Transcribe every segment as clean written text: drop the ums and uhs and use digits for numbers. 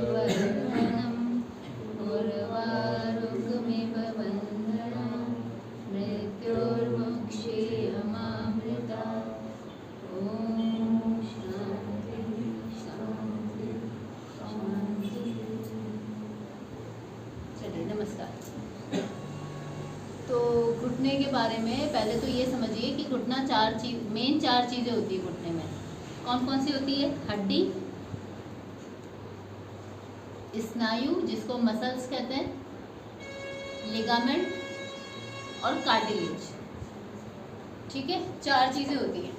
वर्धनम् उर्वारुकमिव बन्धनं मृत्योर्मुक्षीयमामृता। ॐ शान्ति शान्ति शान्ति। चलिए नमस्कार। तो घुटने के बारे में पहले तो ये समझिए कि घुटना मेन चार चीज़ें होती है घुटने में। कौन कौन सी होती है? हड्डी, स्नायु जिसको मसल्स कहते हैं, लिगामेंट और कार्टिलेज। ठीक है, चार चीज़ें होती हैं।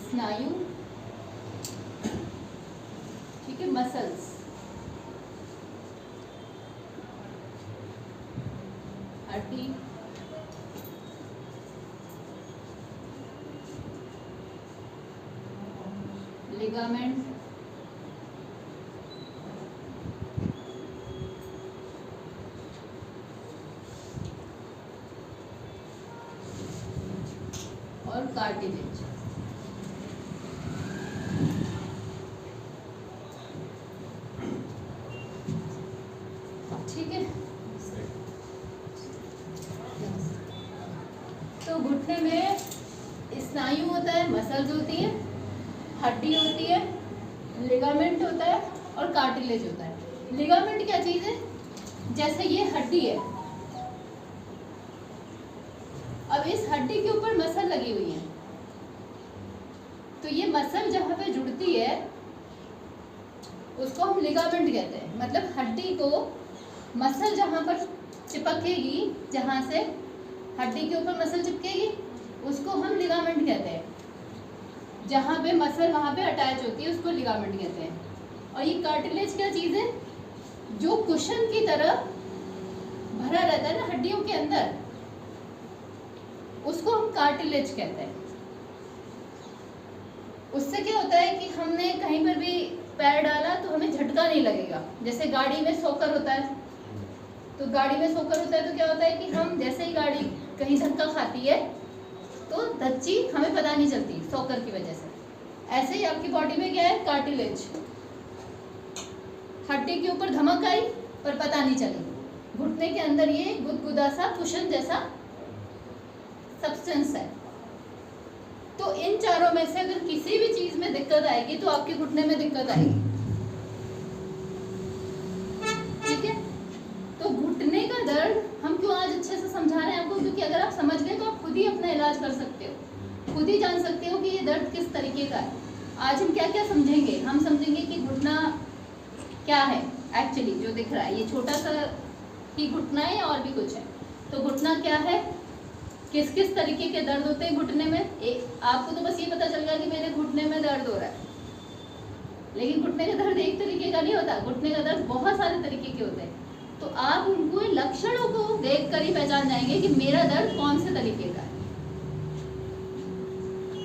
स्नायु, ठीक है, मसल्स, हड्डी, लिगामेंट और कार्टिलेज। ठीक है, तो घुटने में स्नायु होता है, मसल्स होती है, हड्डी होती है, लिगामेंट होता है और कार्टिलेज होता है। लिगामेंट क्या चीज़ है? जैसे ये हड्डी है, अब इस हड्डी के ऊपर मसल लगी हुई है, तो ये मसल जहाँ पे जुड़ती है उसको हम लिगामेंट कहते हैं। मतलब हड्डी को मसल जहाँ पर चिपकेगी, जहाँ से हड्डी के ऊपर मसल चिपकेगी उसको हम लिगामेंट कहते हैं। जहाँ पे मसल वहाँ पे अटैच होती है उसको लिगामेंट कहते हैं। और ये कार्टिलेज क्या चीज़ है? जो कुशन की तरह भरा रहता है ना हड्डियों के अंदर, उसको हम कार्टिलेज कहते हैं। उससे क्या होता है कि हमने कहीं पर भी पैर डाला तो हमें झटका नहीं लगेगा। जैसे गाड़ी में सोकर होता है, तो गाड़ी में सोकर होता है तो क्या होता है कि हम जैसे ही गाड़ी कहीं धक्का खाती है तो धच्ची हमें पता नहीं चलती सोकर की वजह से। ऐसे ही आपकी बॉडी में क्या है? कार्टिलेज, हड्डी के ऊपर धमक आई पर पता नहीं चली। घुटने के अंदर ये गुदगुदा सा कुशन जैसा सब्सटेंस है। तो इन चारों में से अगर किसी भी चीज में दिक्कत आएगी तो आपके घुटने में दिक्कत आएगी। ठीक है, तो घुटने का दर्द हम क्यों आज अच्छे से समझा रहे हैं आपको? क्योंकि अगर आप समझ गए तो आप खुद ही अपना इलाज कर सकते हो, खुद ही जान सकते हो कि ये दर्द किस तरीके का है। आज हम क्या क्या समझेंगे? हम समझेंगे कि घुटना क्या है एक्चुअली, जो दिख रहा है ये छोटा सा ही घुटना है या और भी कुछ है। तो घुटना क्या है, किस किस तरीके के दर्द होते हैं घुटने में। आपको तो बस ये पता चल गया कि मेरे घुटने में दर्द हो रहा है, लेकिन घुटने का दर्द एक तरीके का नहीं होता। घुटने का दर्द बहुत सारे तरीके के होते हैं। तो आप उनको लक्षणों को देखकर ही पहचान जाएंगे कि मेरा दर्द कौन से तरीके का है।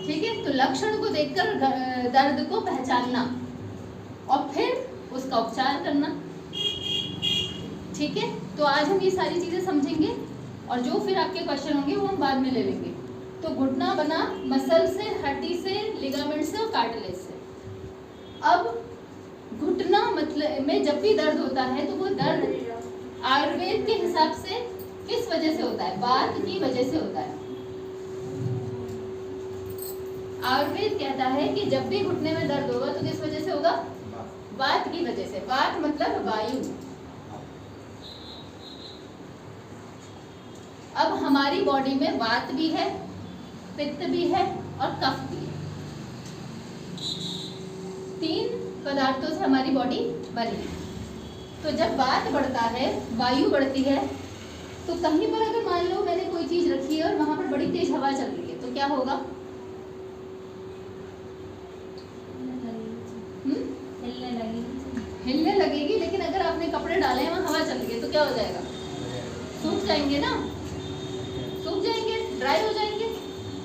ठीक है, तो लक्षण को देखकर दर्द को पहचानना और फिर उसका उपचार करना। ठीक है, तो आज हम ये सारी चीजें समझेंगे और जो फिर आपके क्वेश्चन होंगे वो हम बाद में ले लेंगे। तो घुटना बना मसल से, हड्डी से, लिगामेंट से और कार्टिलेज से। अब घुटना मतलब में जब भी दर्द होता है तो वो दर्द आयुर्वेद के हिसाब से किस वजह से होता है? वात की वजह से होता है। आयुर्वेद कहता है कि जब भी घुटने में दर्द होगा तो किस वजह से होगा? वात की वजह से। वात मतलब वायु। अब हमारी बॉडी में वात भी है, पित्त भी है और कफ भी है। 3 पदार्थों से हमारी बॉडी बनी है। तो जब वात बढ़ता है, वायु बढ़ती है, तो कहीं पर अगर मान लो मैंने कोई चीज रखी है और वहां पर बड़ी तेज हवा चल रही है तो क्या होगा? हिलने लगेगी। लेकिन अगर आपने कपड़े डाले हैं, वहाँ हवा चल रही है तो क्या हो जाएगा? सूख जाएंगे ना, सूख जाएंगे, ड्राई हो जाएंगे।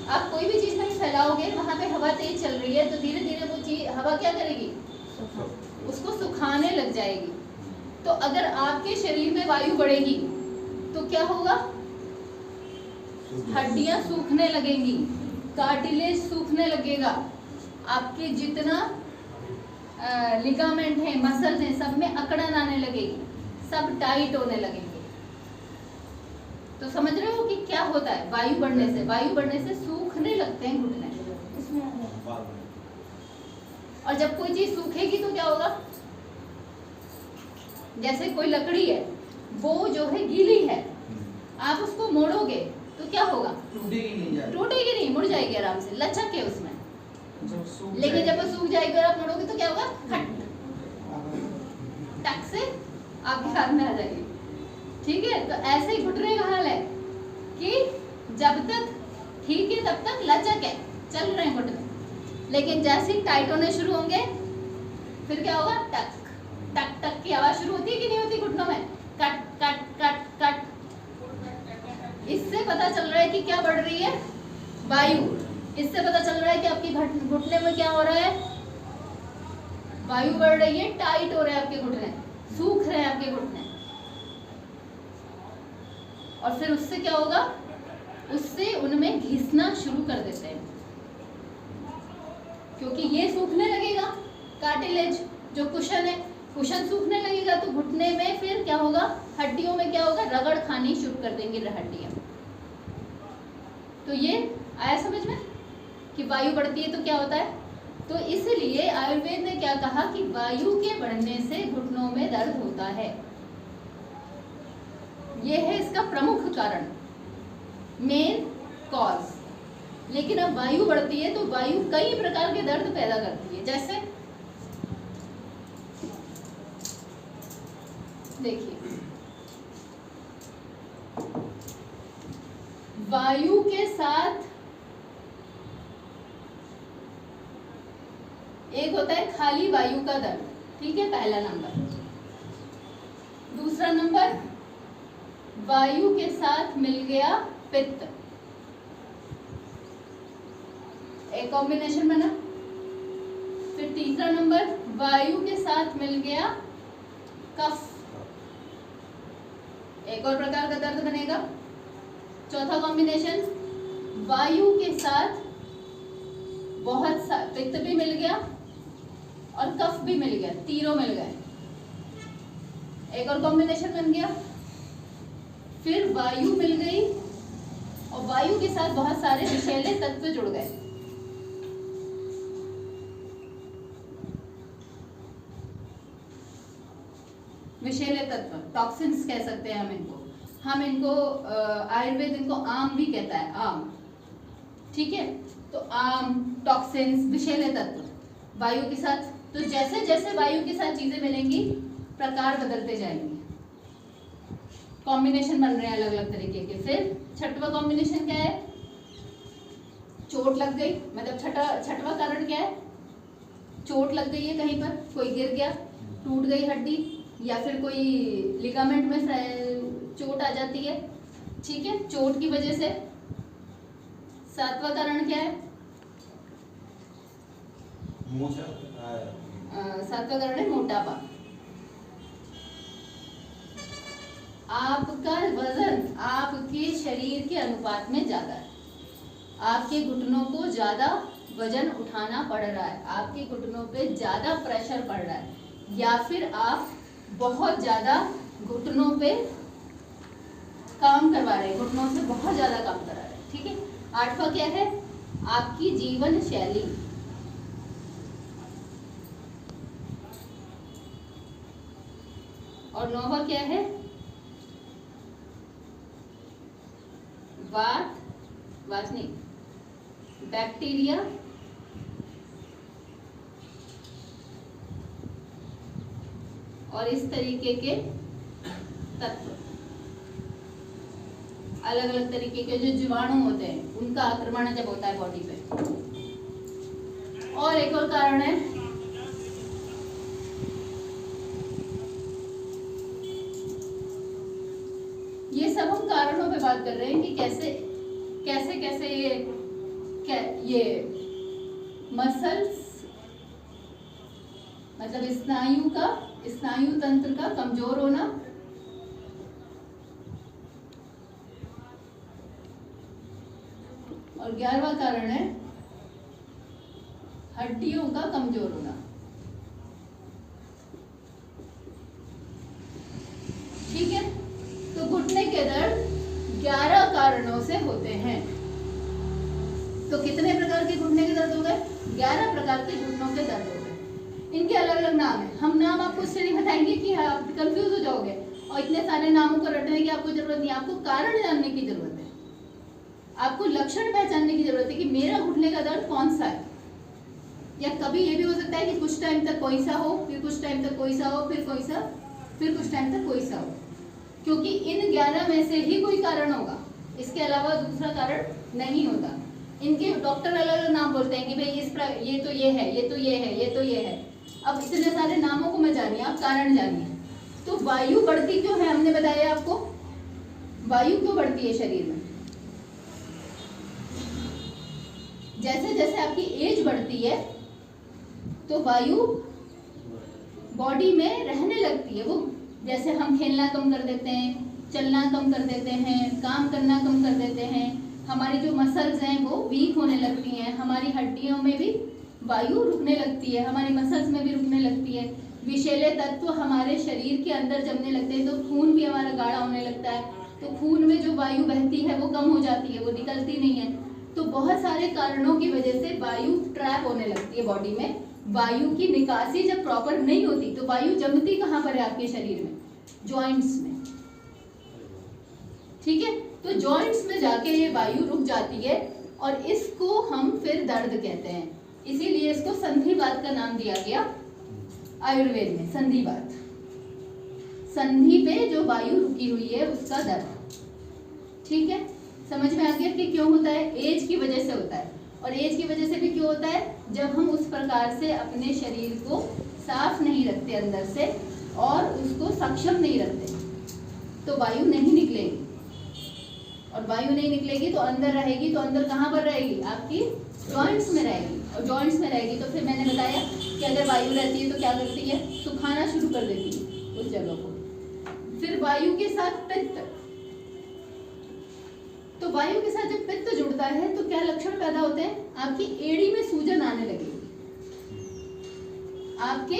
आप कोई भी चीज कहीं फैलाओगे, वहाँ पे हवा तेज चल रही है तो धीरे धीरे वो चीज हवा क्या करेगी? उसको सुखाने लग जाएगी। तो अगर आपके शरीर में वायु बढ़ेगी तो क्या होगा? हड्डियां सूखने लगेंगी, कार्टिलेज सूखने लगेगा, आपके जितना लिगामेंट है, मसल्स हैं, सब में अकड़न आने लगेगी, सब टाइट होने लगेंगे। तो समझ रहे हो कि क्या होता है वायु बढ़ने से? वायु बढ़ने से सूखने लगते हैं घुटने। और जब कोई चीज सूखेगी तो क्या होगा? जैसे कोई लकड़ी है, वो जो है गीली है, आप उसको मोड़ोगे तो क्या होगा? टूटेगी नहीं, मुड़ जाएगी आराम से, लचक है उसमें। लेकिन जब वो सूख जाएगी और आप मोड़ोगे तो क्या होगा? खट टक से आपके हाथ में आ जाएगी। ठीक है, तो ऐसे ही घुटने का हाल है कि जब तक ठीक है तब तक लचक है, चल रहे हैं घुटने, लेकिन जैसे ही टाइट होने शुरू होंगे फिर क्या होगा? टक टक टक की आवाज शुरू होती है कि नहीं होती घुटनों में? Cut cut cut cut. इससे पता चल रहा है कि क्या बढ़ रही है? वायु। इससे पता चल रहा है कि आपके घुटने में क्या हो रहा है? वायु बढ़ रही है, टाइट हो रहे हैं आपके घुटने, सूख रहे हैं आपके घुटने। और फिर उससे क्या होगा? उससे उनमें घिसना शुरू कर देते हैं, क्योंकि ये सूखने लगेगा, कार्टिलेज जो कुशन है, कुशन सूखने लगेगा तो घुटने में फिर क्या होगा? हड्डियों में क्या होगा? रगड़ खानी शुरू कर देंगी हड्डियां। तो ये आया समझ में कि वायु बढ़ती है तो क्या होता है? तो इसलिए आयुर्वेद ने क्या कहा कि वायु के बढ़ने से घुटनों में दर्द होता है। यह है इसका प्रमुख कारण, मेन कॉज। लेकिन अब वायु बढ़ती है तो वायु कई प्रकार के दर्द पैदा करती है। जैसे देखिए, वायु के साथ एक होता है खाली वायु का दर्द, ठीक है, पहला नंबर। दूसरा नंबर, वायु के साथ मिल गया पित्त, एक कॉम्बिनेशन बना। फिर तीसरा नंबर, वायु के साथ मिल गया कफ, एक और प्रकार का दर्द बनेगा। चौथा कॉम्बिनेशन, वायु के साथ बहुत पित्त भी मिल गया और कफ भी मिल गया, तीनों मिल गए, एक और कॉम्बिनेशन बन गया। फिर वायु मिल गई और वायु के साथ बहुत सारे विषैले तत्व जुड़ गए। विषैले तत्व, टॉक्सिन्स कह सकते हैं हम इनको आयुर्वेद इनको आम भी कहता है, आम, ठीक है। तो आम, टॉक्सिन्स, विषैले तत्व वायु के साथ, तो जैसे जैसे वायु के साथ चीजें मिलेंगी प्रकार बदलते जाएंगे, कॉम्बिनेशन बन रहे हैं अलग अलग तरीके के। फिर छठवां कॉम्बिनेशन क्या है? चोट लग गई, मतलब छठवां कारण क्या है? चोट लग गई है, कहीं पर कोई गिर गया, टूट गई हड्डी, या फिर कोई लिगामेंट में चोट आ जाती है, ठीक है, चोट की वजह से। सातवां कारण क्या है? सातवां कारण है मोटापा। आपका वजन आपके शरीर के अनुपात में ज्यादा है, आपके घुटनों को ज्यादा वजन उठाना पड़ रहा है, आपके घुटनों पे ज्यादा प्रेशर पड़ रहा है, या फिर आप बहुत ज्यादा घुटनों पे काम करवा रहे हैं, घुटनों से बहुत ज्यादा काम करा रहे हैं, ठीक है। आठवां क्या है? आपकी जीवन शैली। और नौवां क्या है? वात नहीं, बैक्टीरिया और इस तरीके के तत्व, अलग अलग तरीके के जो जीवाणु होते हैं उनका आक्रमण जब होता है बॉडी पे। और एक और कारण है ये सब हम कारणों पे बात कर रहे हैं कि कैसे कैसे कैसे ये मसल्स, मतलब स्नायु का स्नायु तंत्र का कमजोर होना, और 11वां कारण है हड्डियों का कमजोर होना। ठीक है, तो घुटने के दर्द 11 कारणों से होते हैं। तो कितने प्रकार के घुटने के दर्द हो गए? 11 प्रकार के घुटनों के दर्द हो गए। इनके अलग अलग नाम है। हम नाम आपको इसलिए नहीं बताएंगे कि आप कंफ्यूज हो जाओगे और इतने सारे नामों को रटने की आपको जरूरत नहीं। आपको कारण जानने की जरूरत है, आपको लक्षण पहचानने की जरूरत है कि मेरा घुटने का दर्द कौन सा है। या कभी ये भी हो सकता है कि कुछ टाइम तक कोई सा हो, फिर कुछ टाइम तक कोई सा हो, फिर कोई सा, फिर कुछ टाइम तक कोई सा हो, क्योंकि इन 11 में से ही कोई कारण होगा, इसके अलावा दूसरा कारण नहीं होता। इनके डॉक्टर अलग अलग नाम बोलते हैं कि भाई ये तो ये है, ये तो ये है, ये तो ये है। अब इतने सारे नामों को मत जानिए, आप कारण जानिए। तो वायु बढ़ती क्यों है? हमने बताया आपको वायु क्यों बढ़ती है शरीर में। जैसे जैसे आपकी एज बढ़ती है तो वायु बॉडी में रहने लगती है। वो जैसे हम खेलना कम कर देते हैं, चलना कम कर देते हैं, काम करना कम कर देते हैं, हमारी जो मसल्स हैं वो वीक होने लगती हैं, हमारी हड्डियों में भी वायु रुकने लगती है, हमारी मसल्स में भी रुकने लगती है, विषैले तत्व हमारे शरीर के अंदर जमने लगते हैं, तो खून भी हमारा गाढ़ा होने लगता है, तो खून में जो वायु बहती है वो कम हो जाती है, वो निकलती नहीं है। तो बहुत सारे कारणों की वजह से वायु ट्रैप होने लगती है बॉडी में। वायु की निकासी जब प्रॉपर नहीं होती तो वायु जमती कहाँ पर है आपके शरीर में? जॉइंट्स में। ठीक है, तो जॉइंट्स में जाके ये वायु रुक जाती है और इसको हम फिर दर्द कहते हैं। इसीलिए इसको संधिवात का नाम दिया गया आयुर्वेद में। संधिवात, संधि पे जो वायु रुकी हुई है उसका दर्द। ठीक है, समझ में आ गया कि क्यों होता है? एज की वजह से होता है। और एज की वजह से भी क्यों होता है? जब हम उस प्रकार से अपने शरीर को साफ नहीं रखते अंदर से और उसको सक्षम नहीं रखते तो वायु नहीं निकलेगी, और वायु नहीं निकलेगी तो अंदर रहेगी, तो अंदर कहाँ पर रहेगी? आपकी जॉइंट्स में रहेगी, और जॉइंट्स में रहेगी तो फिर मैंने बताया कि अगर वायु रहती है तो क्या करती है? सुखाना शुरू कर देती है उस जगह को। फिर वायु के साथ पित्त, तो वायु के साथ जब पित्त जुड़ता है तो क्या लक्षण पैदा होते हैं? आपकी एड़ी में सूजन आने लगेगी, आपके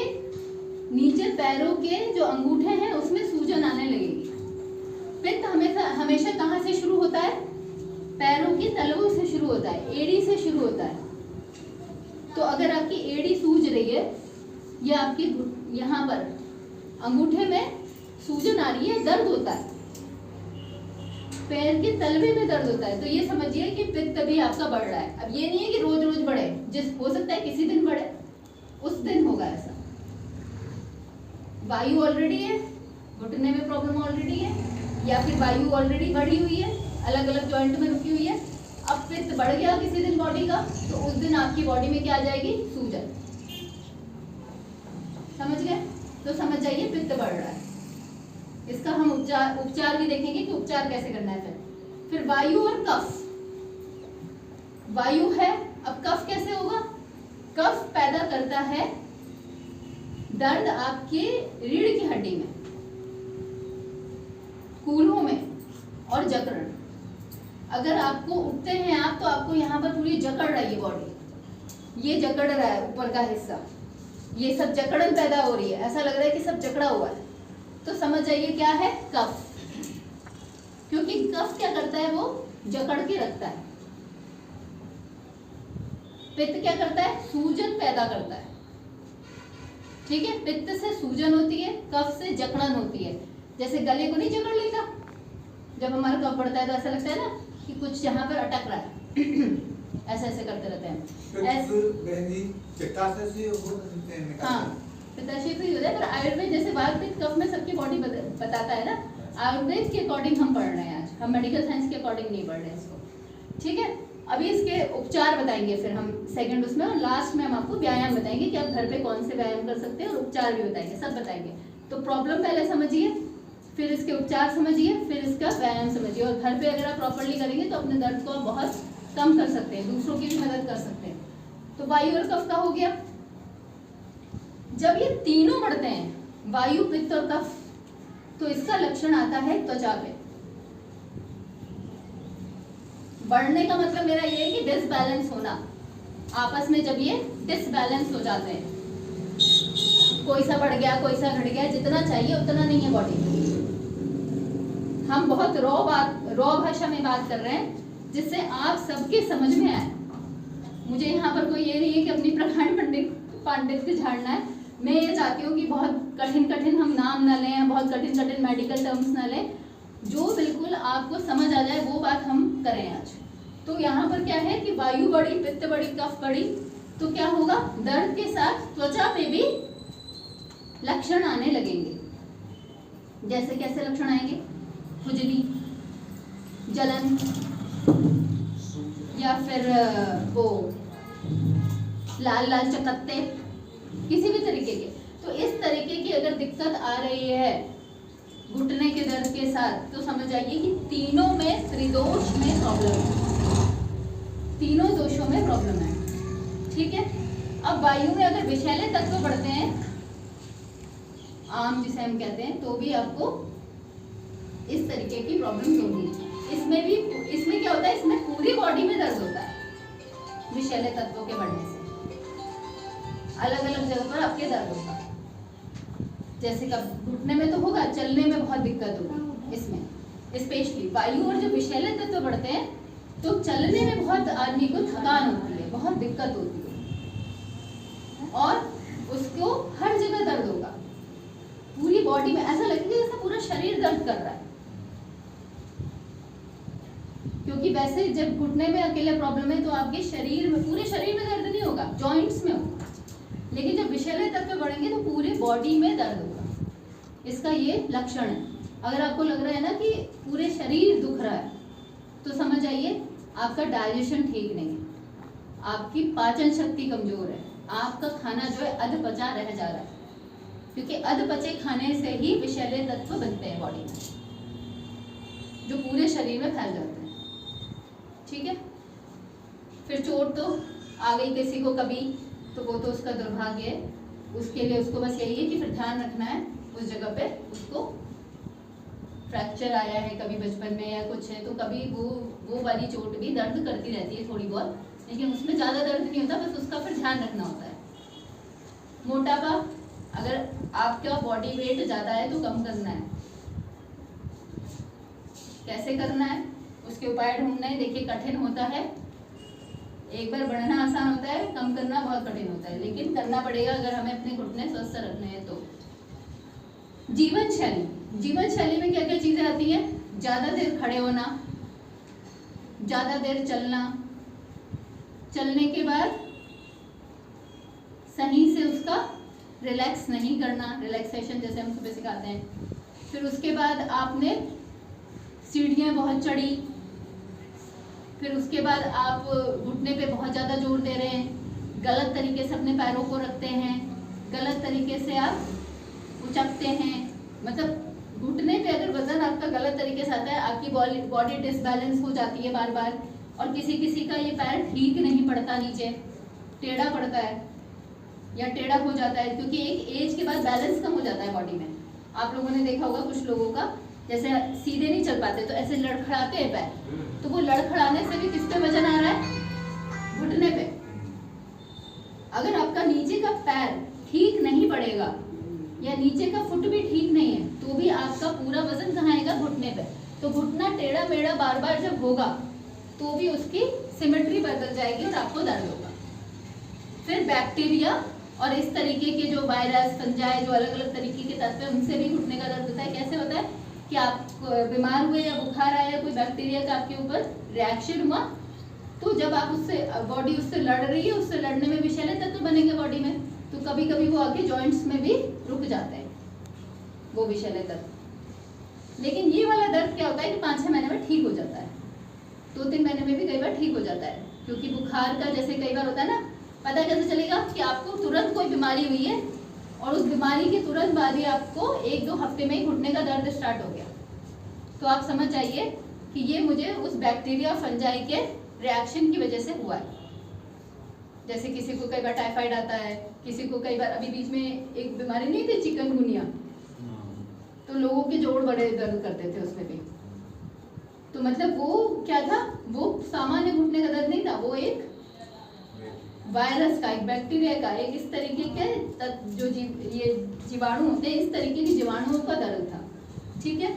नीचे पैरों के जो अंगूठे हैं उसमें सूजन आने लगेगी। पित्त हमेशा कहाँ से शुरू होता है? पैरों की तलवों से शुरू होता है, एड़ी से शुरू होता है। तो अगर आपकी एड़ी सूज रही है या आपकी यहाँ पर अंगूठे में सूजन आ रही है, दर्द होता है, पैर के तलवे में दर्द होता है, तो ये समझिए कि पित्त भी आपका बढ़ रहा है। अब ये नहीं है कि रोज रोज बढ़े, जिस हो सकता है किसी दिन बढ़े, उस दिन होगा ऐसा। वायु ऑलरेडी है, घुटने में प्रॉब्लम ऑलरेडी है, या फिर वायु ऑलरेडी बढ़ी हुई है, अलग अलग जॉइंट में रुकी हुई है। अब पित्त बढ़ गया किसी दिन बॉडी का, तो उस दिन आपकी बॉडी में क्या आ जाएगी? सूजन। समझ गए? तो समझ जाइए पित्त बढ़ रहा है। इसका हम उपचार भी देखेंगे कि उपचार कैसे करना है। फिर वायु और कफ। वायु है, अब कफ कैसे होगा? कफ पैदा करता है दर्द आपके रीढ़ की हड्डी में, कूल्हों में और जकड़न। अगर आपको उठते हैं आप तो आपको यहाँ पर पूरी जकड़ रही है बॉडी, ये जकड़ रहा है ऊपर का हिस्सा, ये सब जकड़न पैदा हो रही है, ऐसा लग रहा है कि सब जकड़ा हुआ है, तो समझ जाइए क्या है? कफ। क्योंकि कफ क्या करता है? वो जकड़ के रखता है। पित्त क्या करता है? सूजन पैदा करता है। ठीक है, पित्त से सूजन होती है, कफ से जकड़न होती है। जैसे गले को नहीं जकड़ लेता, जब हमारा कफ बढ़ता है तो ऐसा लगता है ना कि कुछ यहाँ पर अटक रहा है ऐसे ऐसे करते रहते हैं। हाँ, पित्ताशय से ही होता है, पर आयुर्वेद जैसे वात पित्त कफ में सबकी बॉडी बताता है ना, आयुर्वेद के अकॉर्डिंग हम पढ़ रहे हैं आज, हम मेडिकल साइंस के अकॉर्डिंग नहीं पढ़ रहे हैं इसको। ठीक है, अभी इसके उपचार बताएंगे फिर हम सेकंड उसमें, और लास्ट में हम आपको व्यायाम बताएंगे कि आप घर पे कौन से व्यायाम कर सकते हैं, और उपचार भी बताएंगे, सब बताएंगे। तो प्रॉब्लम पहले समझिए, फिर इसके उपचार समझिए, फिर इसका व्यायाम समझिए, और घर पे अगर आप प्रॉपरली करेंगे तो अपने दर्द को बहुत कम कर सकते हैं, दूसरों की भी मदद कर सकते हैं। तो वायु और कफ का हो गया। जब ये तीनों बढ़ते हैं वायु, पित्त और कफ, तो इसका लक्षण आता है त्वचा पे। बढ़ने का मतलब मेरा ये है कि डिसबैलेंस होना, आपस में जब ये डिसबैलेंस हो जाते हैं, कोई सा बढ़ गया कोई सा घट गया, जितना चाहिए उतना नहीं है बॉडी में। हम बहुत रॉ भाषा में बात कर रहे हैं जिससे आप सबके समझ में आए। मुझे यहाँ पर कोई ये नहीं है कि अपनी प्रखंड पांडित्य झाड़ना है। मैं ये चाहती हूँ कि बहुत कठिन हम नाम ना लें, बहुत कठिन मेडिकल टर्म्स ना लें, जो बिल्कुल आपको समझ आ जाए वो बात हम करें आज। तो यहाँ पर क्या है कि वायु बढ़ी, पित्त बढ़ी, कफ बढ़ी, तो क्या होगा, दर्द के साथ त्वचा पे भी लक्षण आने लगेंगे। जैसे कैसे लक्षण आएंगे, खुजली, जलन, या फिर वो लाल लाल चकत्ते, किसी भी तरीके के। तो इस तरीके की अगर दिक्कत आ रही है घुटने के दर्द के साथ, तो समझ जाइए कि तीनों में त्रिदोष में प्रॉब्लम है, तीनों दोषों में प्रॉब्लम है। ठीक है। अब वायु में अगर विषैले तत्व बढ़ते हैं, आम जिसे हम कहते हैं, तो भी आपको इस तरीके की प्रॉब्लम होगी। इसमें क्या होता है, इसमें पूरी बॉडी में दर्द होता है विषैले तत्वों के बढ़ने से। अलग अलग जगह पर आपके दर्द होगा, जैसे कब घुटने में तो होगा, चलने में बहुत दिक्कत होगी। इसमें स्पेशली वायु और जो विषैले तत्व बढ़ते हैं तो चलने में बहुत आदमी को थकान होती है, बहुत दिक्कत होती है, और उसको हर जगह दर्द होगा, पूरी बॉडी में ऐसा लगेगा जैसे पूरा शरीर दर्द कर रहा है। क्योंकि वैसे जब घुटने में अकेले प्रॉब्लम है तो आपके शरीर में, पूरे शरीर में दर्द नहीं होगा, जॉइंट्स में होगा, लेकिन जब विषैले तत्व बढ़ेंगे तो पूरी बॉडी में दर्द होगा। इसका ये लक्षण है। अगर आपको लग रहा है ना कि पूरे शरीर दुख रहा है, तो समझ आइए आपका डाइजेशन ठीक नहीं है, आपकी पाचन शक्ति कमजोर है, आपका खाना जो है अधपचा रह जा रहा है, क्योंकि अधपचे खाने से ही विषैले तत्व बनते हैं बॉडी में, जो पूरे शरीर में फैल जाते हैं। ठीक है। फिर चोट तो आ गई किसी को कभी, तो वो तो उसका दुर्भाग्य है, उसके लिए उसको बस यही है कि फिर ध्यान रखना है उस जगह पे, उसको फ्रैक्चर आया है कभी बचपन में या कुछ है, तो कभी वो वाली चोट भी दर्द करती रहती है थोड़ी बहुत, लेकिन उसमें ज़्यादा दर्द नहीं होता, बस उसका फिर ध्यान रखना होता है। मोटापा, अगर आपका बॉडी वेट ज़्यादा है तो कम करना है। कैसे करना है, उसके उपाय ढूंढने हैं। देखिए कठिन होता है, एक बार बढ़ना आसान होता है, कम करना बहुत कठिन होता है, लेकिन करना पड़ेगा अगर हमें अपने घुटने स्वस्थ रखने हैं तो। जीवन शैली में क्या क्या चीजें आती हैं, ज्यादा देर खड़े होना, ज्यादा देर चलना, चलने के बाद सही से उसका रिलैक्स नहीं करना, रिलैक्सेशन जैसे हम सुबह सिखाते हैं। फिर उसके बाद आपने सीढ़ियाँ बहुत चढ़ी, फिर उसके बाद आप घुटने पे बहुत ज़्यादा जोर दे रहे हैं, गलत तरीके से अपने पैरों को रखते हैं, गलत तरीके से आप उचकते हैं, मतलब घुटने पे अगर वजन आपका गलत तरीके से आता है, आपकी बॉडी डिसबैलेंस हो जाती है बार बार, और किसी किसी का ये पैर ठीक नहीं पड़ता, नीचे टेढ़ा पड़ता है या टेढ़ा हो जाता है, क्योंकि एक एज के बाद बैलेंस कम हो जाता है बॉडी में। आप लोगों ने देखा होगा कुछ लोगों का जैसे सीधे नहीं चल पाते तो ऐसे लड़खड़ाते हैं पैर, तो वो लड़खड़ाने से भी किस पे वजन आ रहा है, घुटने पे। अगर आपका नीचे का पैर ठीक नहीं पड़ेगा या नीचे का फुट भी ठीक नहीं है, तो भी आपका पूरा वजन कहाँ आएगा, घुटने पे। तो घुटना टेढ़ा मेढ़ा बार बार जब होगा तो भी उसकी सिमेट्री बदल जाएगी और आपको दर्द होगा। फिर बैक्टीरिया और इस तरीके के जो वायरस, फंजाई, जो अलग अलग तरीके के तत्व हैं, उनसे भी घुटने का दर्द होता है। कैसे होता है कि आप बीमार हुए या बुखार आया, कोई बैक्टीरिया का आपके ऊपर रिएक्शन हुआ, तो जब आप उससे बॉडी उससे लड़ रही है, उससे लड़ने में विषैले तत्व बनेंगे बॉडी में, तो कभी कभी वो आके जॉइंट्स में भी रुक जाते हैं वो विषैले तत्व। लेकिन ये वाला दर्द क्या होता है कि 5-6 महीने में ठीक हो जाता है, 2-3 महीने में भी कई बार ठीक हो जाता है। क्योंकि बुखार का जैसे कई बार होता है ना, पता कैसे चलेगा कि आपको तुरंत कोई बीमारी हुई है और उस बीमारी के तुरंत बाद ही आपको 1-2 हफ्ते में ही घुटने का दर्द स्टार्ट हो गया, तो आप समझ जाइए कि ये मुझे उस बैक्टीरिया फंजाई के रिएक्शन की वजह से हुआ है। जैसे किसी को कई बार टाइफाइड आता है, किसी को कई बार, अभी बीच में एक बीमारी नहीं थी चिकनगुनिया, तो लोगों के जोड़ बड़े दर्द करते थे उसमें भी। तो मतलब वो क्या था, वो सामान्य घुटने का दर्द नहीं था, वो एक वायरस का, एक बैक्टीरिया का, एक इस तरीके के जो ये जीवाणु होते हैं, इस तरीके के जीवाणुओं का दर्द था। ठीक है।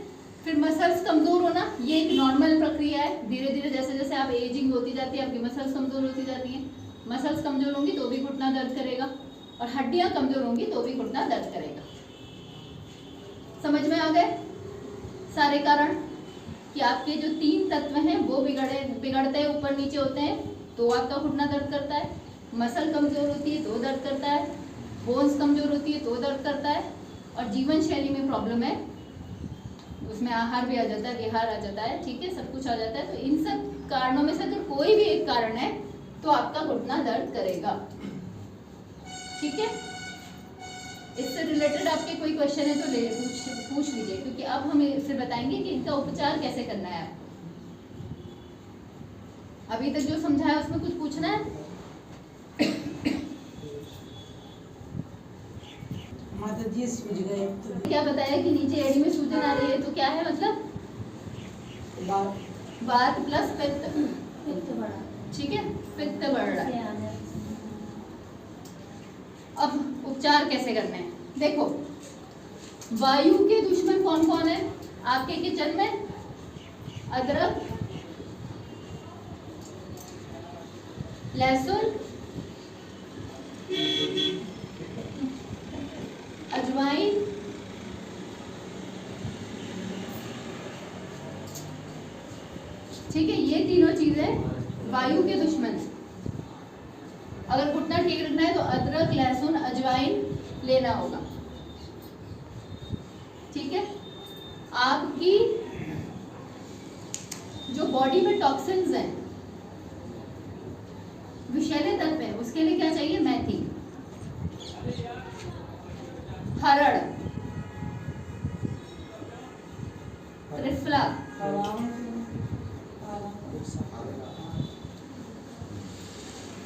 फिर मसल्स कमजोर होना, ये एक नॉर्मल प्रक्रिया है। धीरे धीरे जैसे जैसे आप एजिंग होती जाती है, आपकी मसल्स कमजोर होती जाती हैं। मसल्स कमजोर होंगी तो भी घुटना दर्द करेगा, और हड्डियां कमजोर होंगी तो भी घुटना दर्द करेगा। समझ में आ गए सारे कारण कि आपके जो 3 तत्व हैं वो बिगड़ते हैं, ऊपर नीचे होते हैं तो आपका घुटना दर्द करता है। मसल कमजोर होती है तो दर्द करता है, बोन्स कमजोर होती है तो दर्द करता है, और जीवन शैली में प्रॉब्लम है, उसमें आहार भी आ जाता है, विहार आ जाता है, ठीक है, सब कुछ आ जाता है। तो इन सब कारणों में से अगर कोई भी एक कारण है तो आपका घुटना दर्द करेगा। ठीक है। इससे रिलेटेड आपके कोई क्वेश्चन है तो पूछ लीजिए, क्योंकि अब हम फिर बताएंगे कि इनका उपचार कैसे करना है। अभी तक जो समझाया उसमें कुछ पूछना है? माता जी सूझ गए तो क्या बताया कि नीचे एड़ी में सूजन आ रही है, तो क्या है मतलब? वात प्लस पित्त, ठीक है, पित्त बढ़ रहा है। अब उपचार कैसे करने हैं? देखो, वायु के दुश्मन कौन कौन है आपके किचन में? अदरक, लहसुन, अजवाइन, ठीक है, ये तीनों चीजें वायु के दुश्मन है। अगर घुटना ठीक रखना है तो अदरक, लहसुन, अजवाइन लेना होगा। ठीक है। आपकी जो बॉडी में टॉक्सिन्स हैं, विषैले तत्व हैं, उसके लिए क्या चाहिए? मेथी, हरड़, त्रिफला,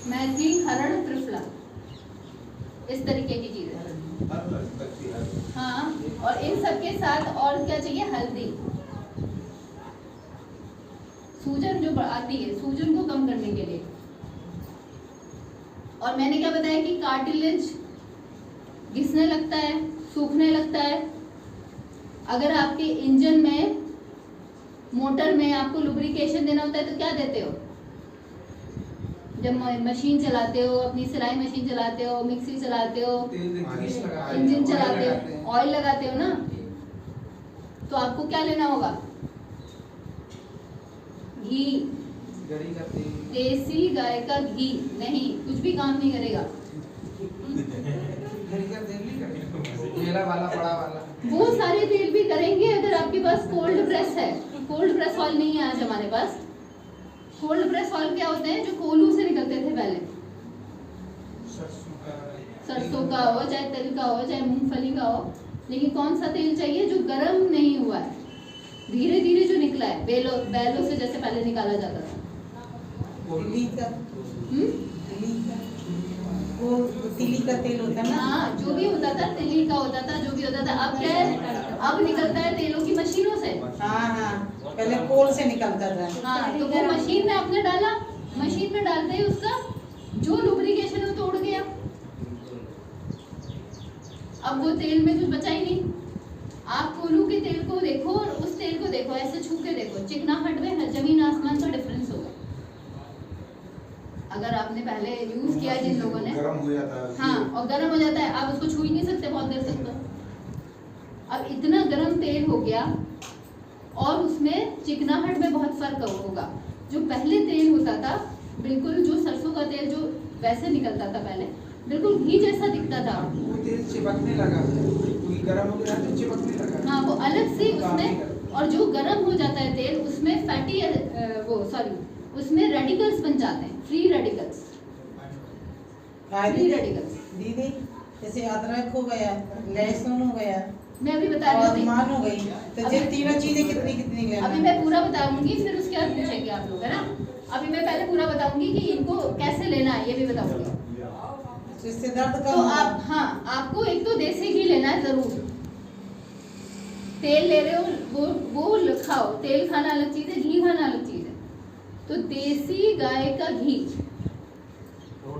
मेथी, हरड़, त्रिफला, इस तरीके की चीजें। हाँ, और इन सब के साथ और क्या चाहिए? हल्दी। सूजन जो आती है, सूजन को कम करने के लिए। और मैंने क्या बताया कि कार्टिलेज घिसने लगता है, सूखने लगता है। अगर आपके इंजन में, मोटर में आपको लुब्रिकेशन देना होता है तो क्या देते हो? जब मशीन चलाते हो, अपनी सिलाई मशीन चलाते हो, मिक्सी चलाते हो, इंजन चलाते हो, ऑयल लगाते हो ना, तो आपको क्या लेना होगा? घी, देसी गाय का घी। नहीं, कुछ भी काम नहीं करेगा। वो सारे तेल भी करेंगे अगर आपके पास कोल्ड प्रेस है। कोल्ड प्रेस ऑयल नहीं है आज हमारे पास। कोल्ड प्रेस ऑयल क्या होते हैं? जो कोल्हू से निकलते थे पहले, सरसों का हो, चाहे तिल का हो, चाहे मूंगफली का हो, लेकिन कौन सा तेल चाहिए? जो गर्म नहीं हुआ है, धीरे धीरे जो निकला है, बैलों से जैसे पहले निकाला जाता था। वो तिली का तेल होता है ना? हाँ, जो भी होता था, तिली का होता था, जो भी होता था। अब क्या है? अब निकलता है तेलों की मशीनों से। हाँ हाँ, पहले कोल से निकलता था। हाँ, तो वो मशीन में आपने डाला, मशीन में डालते ही उसका जो लुब्रिकेशन है वो तोड़ गया। अब वो तेल में कुछ बचा ही नहीं। आप कोल्हू के तेल को देखो और उस तेल को देखो, ऐसे छू के देखो, चिकनाहट में जमीन आसमान का डिफरेंस होगा। अगर आपने पहले यूज किया जिन लोगों ने, गरम हो जाता है। हाँ, और गरम हो जाता है, आप उसको छू ही नहीं सकते बहुत देर तक। तो अब इतना गरम तेल हो गया और उसमें चिकनाहट में बहुत फर्क होगा। जो पहले तेल होता था, बिल्कुल जो सरसों का तेल जो वैसे निकलता था पहले, बिल्कुल घी जैसा दिखता था। वो तेल चिपकने लगा, क्योंकि गरम हो गया तो चिपकने लगा। हाँ, वो अलग से उसमें, और जो गरम हो जाता है तेल, उसमें फैटी उसमें रेडिकल्स बन जाते हैं, फ्री रेडिकल्स। फ्री रेडिकल्स दीदी, जैसे अदरक हो गया, लहसुन हो गया, मैं अभी बता रही और हूँ। मान हो गई तो ये तीनों चीजें कितनी कितनी लेना अभी मैं पूरा बताऊंगी, फिर उसके बाद पूछेंगे आप लोग, है ना। अभी मैं पहले पूरा बताऊंगी कि इनको कैसे लेना है, ये भी बताऊंगी। तो इससे दर्द तो कम आप, हाँ, आपको एक तो देसी घी लेना है जरूर। तेल ले रहे हो वो खाओ, तेल खाना अलग चीज है, घी खाना अलग चीज है। तो देसी गाय का घी,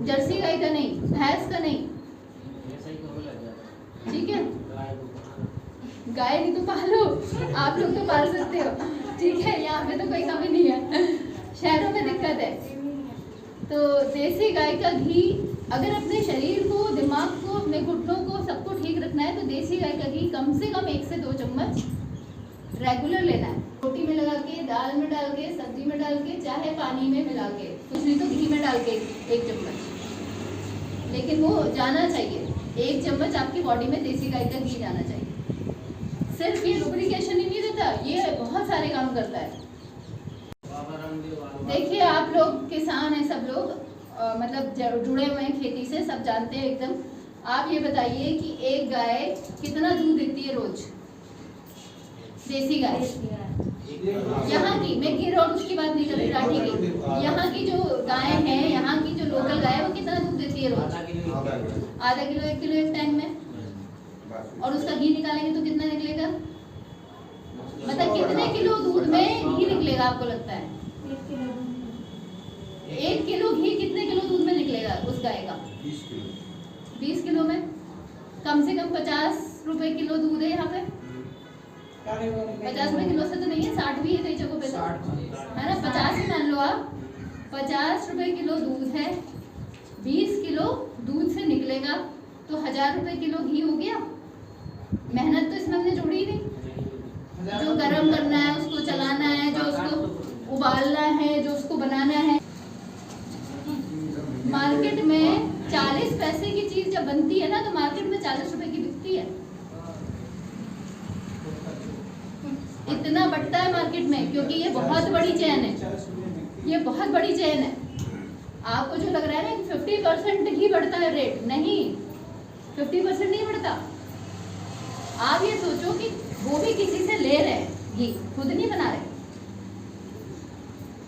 जर्सी गाय का नहीं, भैंस का नहीं, ठीक है। गाय नहीं तो पालो, आप लोग तो पाल सकते हो, ठीक है। यहाँ पे तो कोई कमी नहीं है, शहरों में दिक्कत है। तो देसी गाय का घी, अगर अपने शरीर को, दिमाग को, अपने घुटनों को, सबको ठीक रखना है तो देसी गाय का घी कम से कम 1 से 2 चम्मच रेगुलर लेना है। रोटी में लगा के, दाल में डाल के, सब्जी में डाल के, चाहे पानी में मिला के, कुछ नहीं तो घी में डाल के 1 चम्मच, लेकिन वो जाना चाहिए। 1 चम्मच आपकी बॉडी में देसी गाय का घी जाना चाहिए। सिर्फ ये लुब्रिकेशन ही नहीं देता, ये बहुत सारे काम करता है। देखिए, आप लोग किसान हैं सब लोग, मतलब जुड़े हुए हैं खेती से, सब जानते हैं एकदम। आप ये बताइए कि एक गाय कितना दूध देती है रोज? देसी गाय, यहाँ की, मैं गिर और उसकी बात नहीं कर रही, राठी की, यहाँ की जो गाय है, यहाँ की जो लोकल गाय है, वो कितना दूध देती है रोज? आधा किलो 1 किलो एक टाइम में। और उसका घी निकालेंगे तो कितना निकलेगा? मतलब कितने किलो दूध में घी निकलेगा आपको लगता है? 1 किलो घी कितने किलो दूध में निकलेगा उस गाय का? 20 किलो में कम से कम 50 रुपए किलो दूध है यहाँ पे। 50 रुपए किलो से तो नहीं है, 60 भी है कई जगहों पे तो, है ना। 50 ही मान लो आप, 50 रुपए किलो दूध है, 20 किलो दूध से निकलेगा तो 1000 रुपए किलो घी हो गया। मेहनत तो इसमें हमने जोड़ी ही नहीं, जो गरम करना है, उसको चलाना है, जो उसको उबालना है, जो उसको बनाना है। मार्केट में 40 पैसे की चीज जब बनती है ना, तो मार्केट में 40 रुपए की बिकती है। इतना बढ़ता है मार्केट में, क्योंकि ये बहुत बड़ी चेन है, ये बहुत बड़ी चेन है। आपको जो लग रहा है ना 50% ही बढ़ता है रेट, नहीं, 50% नहीं बढ़ता। आप ये सोचो कि वो भी किसी से ले रहे हैं घी, खुद नहीं बना रहे।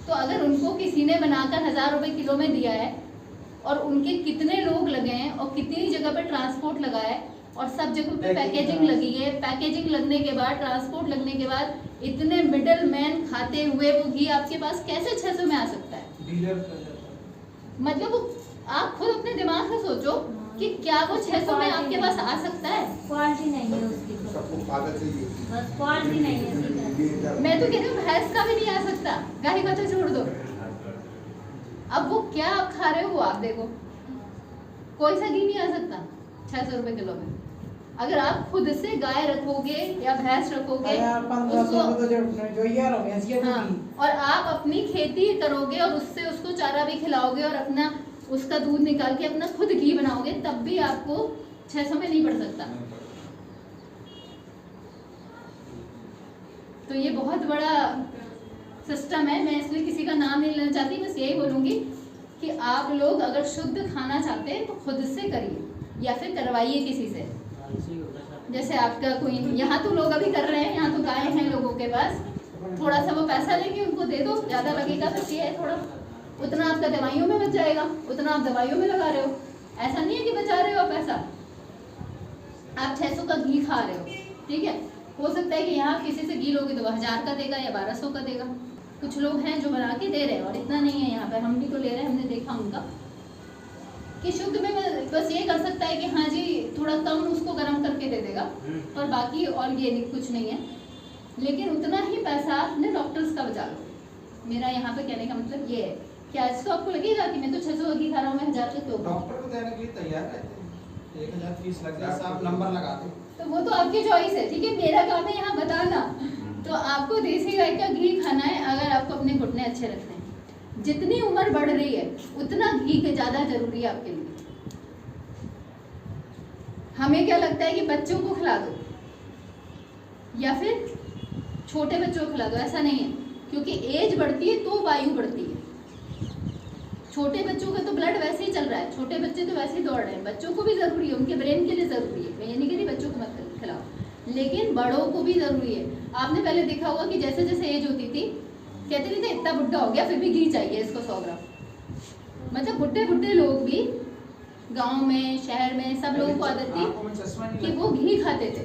तो अगर उनको किसी ने बनाकर 1000 रुपए किलो में दिया है, और उनके कितने लोग लगे हैं, और कितनी जगह पे ट्रांसपोर्ट लगा है, और सब जगह पे पैकेजिंग लगी है, पैकेजिंग लगने के बाद, ट्रांसपोर्ट लगने के बाद, इतने मिडल मैन खाते हुए वो घी आपके पास कैसे 600 में आ सकता है? मतलब आप खुद अपने दिमाग से सोचो कि क्या वो 600 में आपके पास आ सकता है? क्वालिटी नहीं है उसकी, बस क्वालिटी नहीं है। मैं तो कह रही हूँ भैंस का भी नहीं आ सकता, गाय का तो छोड़ दो। अब वो क्या आप खा रहे हो वो आप देखो, कोई सा घी नहीं आ सकता 600 रुपए किलो में। अगर आप खुद से गाय रखोगे या भैंस रखोगे हाँ, और आप अपनी खेती करोगे और उससे उसको चारा भी खिलाओगे और अपना उसका दूध निकाल के अपना खुद घी बनाओगे, तब भी आपको 600 में नहीं पड़ सकता। तो ये बहुत बड़ा सिस्टम है। मैं इसलिए किसी का नाम नहीं लेना चाहती, बस यही बोलूँगी कि आप लोग अगर शुद्ध खाना चाहते हैं तो खुद से करिए या फिर करवाइए किसी से। जैसे आपका कोई, यहाँ तो लोग अभी कर रहे हैं, यहाँ तो गाय हैं लोगों के पास, थोड़ा सा वो पैसा लेंगे, उनको दे दो, ज़्यादा लगेगा तो ये है थोड़ा, उतना आपका दवाइयों में बच जाएगा, उतना आप दवाइयों में लगा रहे हो। ऐसा नहीं है कि बचा रहे हो पैसा, आप 600 का घी खा रहे हो, ठीक है। हो सकता है कि यहाँ किसी से घी लोगे तो 1000 का देगा या 1200 का देगा। कुछ लोग हैं जो बना के दे रहे हैं, और इतना नहीं है यहाँ पे, हम भी तो ले रहे हैं, हमने देखा उनका कि शुद्ध में बस ये कर सकता है कि हाँ जी थोड़ा कम उसको गर्म करके दे देगा, और बाकी और ये कुछ नहीं है। लेकिन उतना ही पैसा अपने डॉक्टर्स का बचा लो। मेरा यहाँ पे कहने का मतलब ये है कि आज तो आपको लगेगा कि मैं तो 600 की खा रहा हूँ, मैं 1000 का क्यों? डॉक्टर को देने के लिए तैयार रहते हैं, 1000 फीस लग जाए, आप नंबर लगा दो। तो वो तो आपकी चॉइस है, ठीक है। मेरा काम है यहाँ बताना। तो आपको देसी गाय का घी खाना है अगर आपको अपने घुटने अच्छे रखने हैं। जितनी उम्र बढ़ रही है उतना घी के ज़्यादा जरूरी है आपके लिए। हमें क्या लगता है कि बच्चों को खिला दो या फिर छोटे बच्चों को खिला दो, ऐसा नहीं है, क्योंकि एज बढ़ती है तो वायु बढ़ती है। छोटे बच्चों का तो ब्लड वैसे ही चल रहा है, छोटे बच्चे तो वैसे ही दौड़ रहे हैं, बच्चों को भी ज़रूरी है, उनके ब्रेन के लिए ज़रूरी है। मैं ये नहीं कह रही बच्चों को मत खिलाओ, लेकिन बड़ों को भी जरूरी है। आपने पहले देखा होगा कि जैसे जैसे एज होती थी कहते नहीं थे इतना बुढ़ा हो गया फिर भी घी चाहिए इसको 100 ग्राम। मतलब बुढ़े बुढ़े लोग भी गांव में शहर में सब लोगों को आदत थी कि वो घी खाते थे।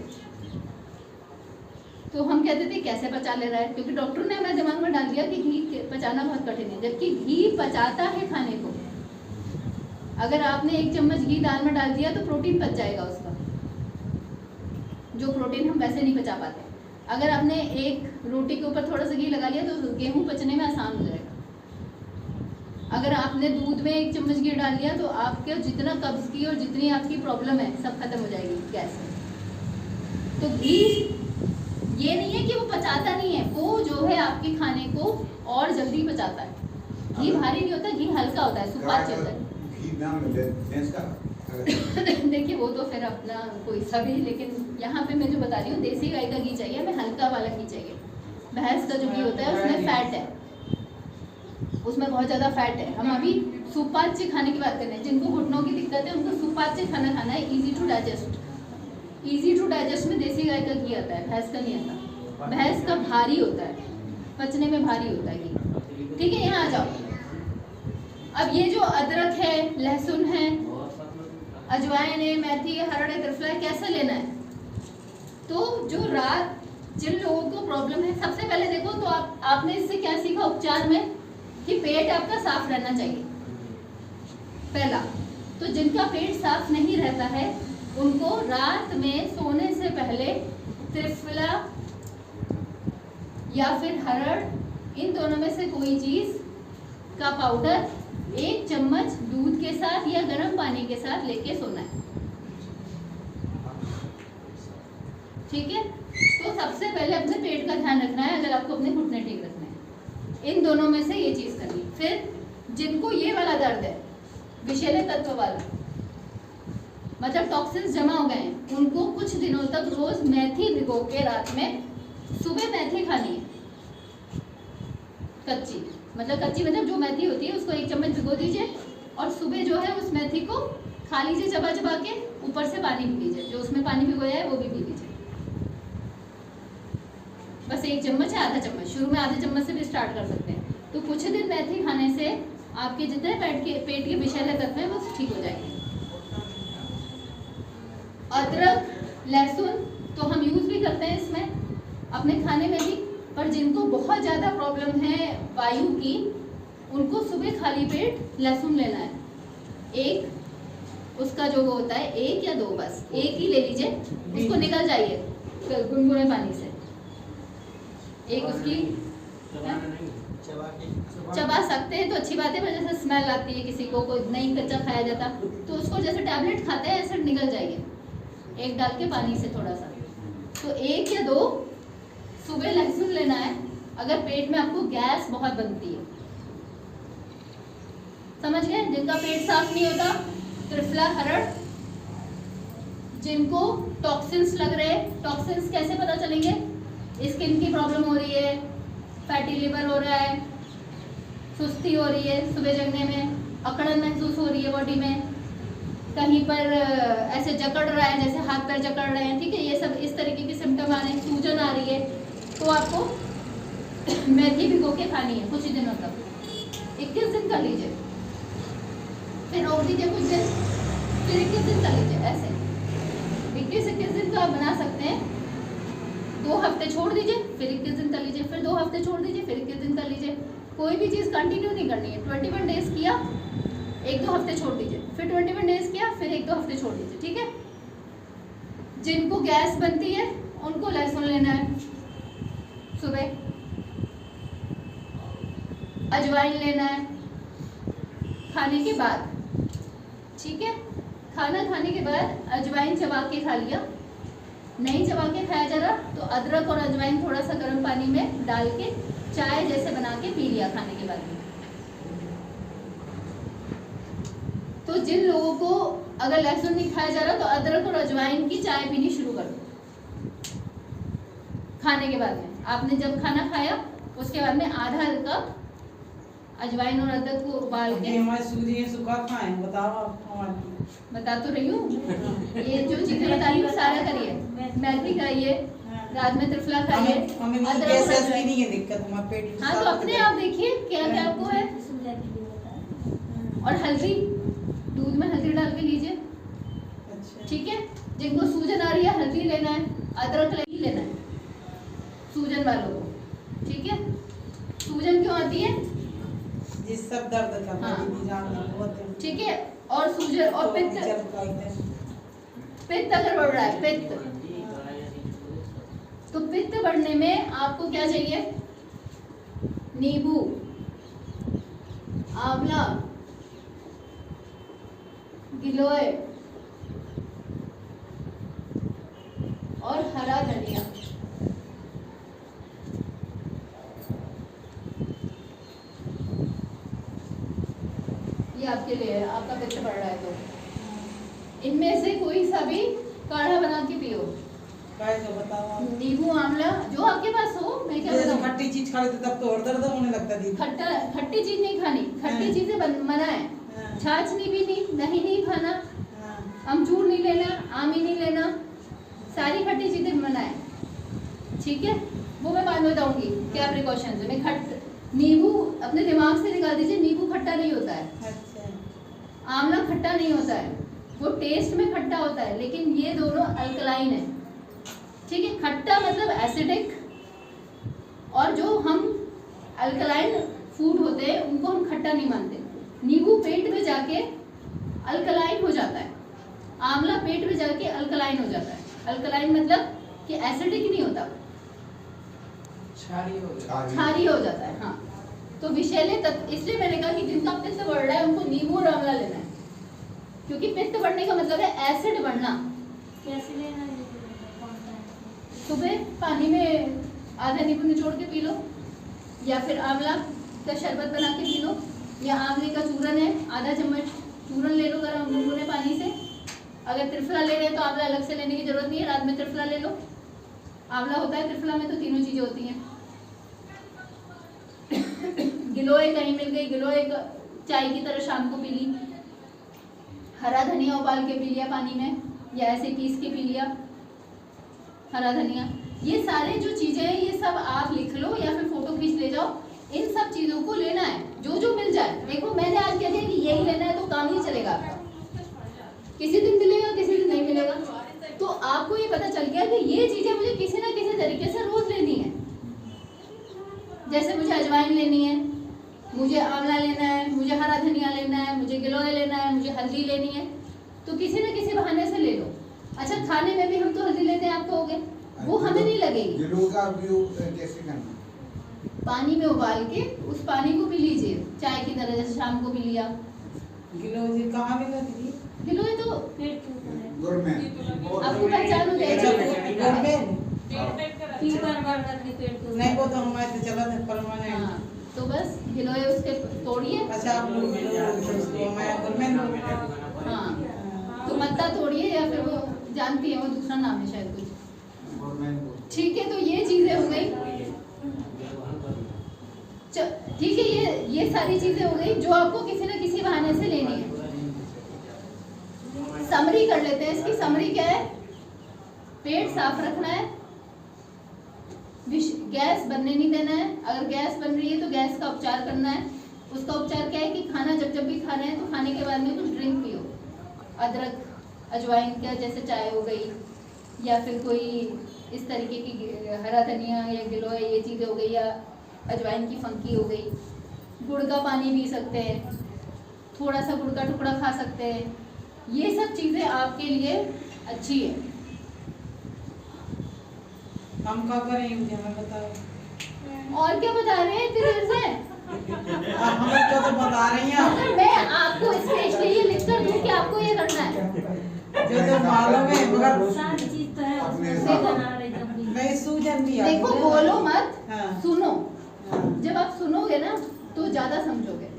तो हम कहते थे कैसे पचा ले रहा है, क्योंकि डॉक्टर ने हमारे दिमाग में डाल दिया कि घी पचाना बहुत कठिन है, जबकि घी पचाता है खाने को। अगर आपने 1 चम्मच घी दाल में डाल दिया तो प्रोटीन पच जाएगा उसका, जो प्रोटीन हम वैसे नहीं पचा पाते। अगर आपने एक रोटी के ऊपर थोड़ा सा घी लगा लिया तो गेहूं पचने में आसान हो जाएगा। अगर आपने दूध में 1 चम्मच घी डाल लिया तो आपके जितना कब्ज की और जितनी आपकी प्रॉब्लम है सब खत्म हो जाएगी गैस में। तो घी ये नहीं है कि वो पचाता नहीं है, वो जो है आपके खाने को और जल्दी पचाता है। घी भारी नहीं होता, घी हल्का होता है, सुपाच्य होता है। देखिए वो तो फिर अपना कोई सा भी, लेकिन यहाँ पे मैं जो बता रही हूँ देसी गाय का घी चाहिए, हमें हल्का वाला घी चाहिए। भैंस का जो घी होता है उसमें फैट है, उसमें बहुत ज़्यादा फैट है। हम अभी सुपाच्य खाने की बात कर रहे हैं। जिनको घुटनों की दिक्कत है उनको सुपाच्य खाना खाना है, easy to digest. Easy to digest में देसी गाय का घी आता है, भैंस का नहीं आता। भैंस का भारी होता है, पचने में भारी होता है घी। ठीक है, यहाँ आ जाओ। अब ये जो अदरक है, लहसुन है, अजवाइन है, मेथी है, हरड़ है, त्रिफला है, कैसे लेना है? तो जो रात जिन लोगों को प्रॉब्लम है, सबसे पहले देखो तो आपने इससे क्या सीखा उपचार में कि पेट आपका साफ रहना चाहिए पहला। तो जिनका पेट साफ नहीं रहता है उनको रात में सोने से पहले त्रिफला या फिर हरड़, इन दोनों में से कोई चीज का पाउडर 1 चम्मच दूध के साथ या गर्म पानी के साथ लेके सोना है। ठीक है, तो सबसे पहले अपने पेट का ध्यान रखना है अगर आपको अपने घुटने ठीक रखने हैं। इन दोनों में से ये चीज करनी है। फिर जिनको ये वाला दर्द है, विषैले तत्व वाला, मतलब टॉक्सिन्स जमा हो गए हैं, उनको कुछ दिनों तक रोज मेथी भिगो के रात में, सुबह मेथी खानी है कच्ची, मतलब जो मेथी होती है उसको 1 चम्मच भिगो दीजिए और सुबह जो है उस मेथी को खा लीजिए चबा चबा के, ऊपर से पानी पी लीजिए, जो उसमें पानी भिगोया है वो भी पी लीजिए। बस 1 चम्मच है, आधा चम्मच, शुरू में आधे चम्मच से भी स्टार्ट कर सकते हैं। तो कुछ दिन मेथी खाने से आपके जितने पेट के विषैले तत्व हैं वो ठीक हो जाएंगे। अदरक, लहसुन तो हम यूज भी करते हैं इसमें अपने खाने में भी, पर जिनको बहुत ज़्यादा प्रॉब्लम है वायु की, उनको सुबह खाली पेट लहसुन लेना है। एक उसका जो वो होता है 1 या 2, बस 1 ही ले लीजिए, उसको निकल जाइए गुनगुने पानी से। एक उसकी चबा सकते हैं तो अच्छी बात है, पर जैसे स्मेल आती है किसी को, कोई नहीं कच्चा खाया जाता, तो उसको जैसे टैबलेट खाते हैं ऐसे निकल जाएगी, 1 डाल के पानी से थोड़ा सा। तो 1 या 2 सुबह लहसुन लेना है अगर पेट में आपको गैस बहुत बनती है। समझ गए? जिनका पेट साफ नहीं होता, त्रिफला, हरड़। जिनको टॉक्सिन्स लग रहे हैं, टॉक्सिन्स कैसे पता चलेंगे? स्किन की प्रॉब्लम हो रही है, फैटी लिवर हो रहा है, सुस्ती हो रही है सुबह जगने में, अकड़न महसूस हो रही है बॉडी में, कहीं पर ऐसे जकड़ रहा है जैसे हाथ पैर जकड़ रहे हैं, ठीक है, ये सब इस तरीके के सिम्टम आ रहे हैं, सूजन आ रही है, तो आपको मेथी भिगो के खानी है कुछ दिनों तक, 21 दिन कर लीजिए, फिर रोक दीजिए कुछ दिन, फिर 21 दिन कर लीजिए। ऐसे 21 दिन का आप बना सकते हैं। 2 हफ्ते छोड़ दीजिए, फिर 21 दिन कर लीजिए, फिर 2 हफ्ते छोड़ दीजिए, फिर 21 दिन कर लीजिए। कोई भी चीज़ कंटिन्यू नहीं करनी है। 21 डेज किया, 1-2 हफ्ते छोड़ दीजिए, फिर 21 डेज किया, फिर 1-2 हफ्ते छोड़ दीजिए, ठीक है। जिनको गैस बनती है उनको लहसुन लेना है सुबह, अजवाइन लेना है खाने के बाद, ठीक है। खाना खाने के बाद अजवाइन चबा के खा लिया, नहीं चबा के खाया जा रहा तो अदरक और अजवाइन थोड़ा सा गर्म पानी में डाल के चाय जैसे बना के पी लिया खाने के बाद में। तो जिन लोगों को अगर लहसुन नहीं खाया जा रहा तो अदरक और अजवाइन की चाय पीनी शुरू कर दो खाने के बाद में। आपने जब खाना खाया उसके बाद में आधा कप अजवाइन और अदरक को उबाल के, हमारे सूजी सुखा खाएं, बताओ आप हमारे बता तो रही हूँ। ये जो चीजें बता रही हूँ सारा करिए। मेथी खाइए, रात में त्रिफला खाइए, हमें अदरक गैस मसाला- की नहीं है दिक्कत, हमारा पेट हाँ तो अपने आप देखिए क्या क्या आपको है। सूजा के लिए होता है। और हल्दी, दूध में हल्दी डाल के लीजिए, अच्छा ठीक है। जिनको सूजन आ रही है हल्दी लेना है, अदरक नहीं लेना है सूजन वालों को, ठीक है। सूजन क्यों आती है? जिस सब दर्द का हाँ। दीदी जानना बहुत है। ठीक है। और सूजन और तो पित्त, चल पाते हैं। पित्त अगर बढ़ रहा है, पित्त, तो पित्त बढ़ने में आपको क्या चाहिए? नींबू, आंवला, गिलोय और हरा धनिया। ये आपके लिए है, आपका पित्त बढ़ रहा है तो इनमें से कोई सा भी काढ़ा बना के पियो। काय तो बताओ आप। नींबू, आंवला, जो आपके पास हो। मैं क्या जैसे बताऊं? खट्टी चीज खा लेते तब तो और दर्द होने लगता दीदी। खट्टी चीज नहीं खानी, खट्टी हाँ। चीजें मना है। हाँ। छाछ नहीं पीनी, दही नहीं खाना, हाँ। अमचूर नहीं लेना, आमी नहीं लेना, सारी खट्टी चीजें मना है, ठीक है। वो मैं बाद में बताऊंगी क्या प्रिकॉशंस है। मैं नींबू अपने दिमाग से निकाल दीजिए, नींबू खट्टा नहीं होता है, अच्छा आंवला खट्टा नहीं होता है, वो टेस्ट में खट्टा होता है, लेकिन ये दोनों अल्कलाइन है, ठीक है। खट्टा मतलब एसिडिक, और जो हम अल्कलाइन फूड होते हैं उनको हम खट्टा नहीं मानते। नींबू पेट में जाके अल्कलाइन हो जाता है, आंवला पेट में जाके अल्कलाइन हो जाता है। अल्कलाइन मतलब कि एसिडिक नहीं होता, क्षारीय हो जाता है। हाँ, तो विषैले तत्व, इसलिए मैंने कहा कि जिनका पित्त बढ़ रहा है उनको नींबू और आंवला लेना है, क्योंकि पित्त बढ़ने का मतलब है एसिड बढ़ना। कैसे लेना है? कौन सा है? सुबह पानी में आधा नींबू निचोड़ के पी लो, या फिर आंवला का शरबत बना के पी लो, या आंवले का चूरन है, आधा चम्मच चूरन ले लो गर्म गुनगुने पानी से। अगर त्रिफला ले रहे हैं तो आंवला अलग से लेने की जरूरत नहीं है, रात में त्रिफला ले लो। आंवला होता है त्रिफला में तो तीनों चीजें होती हैं। गिलोय कहीं मिल गई, गिलोय चाय की तरह शाम को पी ली। हरा धनिया उबाल के पी लिया पानी में, या ऐसे पीस के पी लिया हरा धनिया। ये सारे जो चीजें हैं ये सब आप लिख लो या फिर फोटो खींच ले जाओ। इन सब चीजों को लेना है, जो जो मिल जाए। देखो मैंने आज कह दिया कि यही लेना है तो काम नहीं चलेगा आपका, किसी दिन मिलेगा किसी दिन नहीं मिलेगा। तो आपको ये पता चल गया कि ये चीजें मुझे किसी ना किसी तरीके से रोज लेनी है। जैसे मुझे अजवाइन लेनी है, मुझे आंवला लेना है, मुझे हरा धनिया लेना है, मुझे गिलोय लेना है, मुझे हल्दी लेनी है, तो किसी न किसी बहाने से ले लो। अच्छा, खाने में भी हम तो हल्दी लेते हैं, आप कहोगे वो हमें नहीं लगेगी। गिलोय का उपयोग कैसे करना? पानी में उबाल के उस पानी को पी लीजिए चाय की तरह, जैसे शाम को पी लिया। गिलोय कहाँ मिला दीदी? गिलोय तो पेट के ऊपर है। गवर्नमेंट आपको पहचान हो अच्छा, जाएगी। गवर्नमेंट? फीवर बढ़ करके पेट के ऊपर। नहीं वो तो हमारे तो चला था परमानेंट। हाँ, तो बस गिलोय उसके तोड़िए। अच्छा आप लोग उसको हमारे गवर्नमेंट। हाँ, तो मत्ता तोड़िए, या फिर वो जानती है, वो दूसरा नाम है शायद कुछ, गवर्नमेंट ठीक है। तो ये चीजें हो गई, ठीक है। ये सारी चीजें हो गई जो आपको किसी न किसी बहाने से लेनी है। समरी कर लेते हैं। इसकी समरी क्या है? पेट साफ रखना है, गैस बनने नहीं देना है। अगर गैस बन रही है तो गैस का उपचार करना है। उसका उपचार क्या है कि खाना जब भी खाना है तो खाने के बाद में कुछ ड्रिंक पियो, अदरक अजवाइन का, जैसे चाय हो गई, या फिर कोई इस तरीके की हरा धनिया या गिलोय ये चीज़ें हो गई, या अजवाइन की फंकी हो गई। गुड़ का पानी पी सकते हैं, थोड़ा सा गुड़ का टुकड़ा खा सकते हैं। ये सब चीज़ें आपके लिए अच्छी है। हम क्या करें यूज, हमें बताओ। और क्या बता रहे हैं इतनी देर से? हम तो बता रही हैं आप। मतलब मैं आपको स्पेशली ये लिख कर दूं कि आपको ये करना है। जो तो मालूम है मगर सारी चीज तो है अपने उसमें हिसाब से। बना रहे जब भी। नहीं सूजन भी है। देखो बोलो मत, हाँ। सुनो। हाँ। जब आप सुनोगे ना तो ज्यादा समझोगे।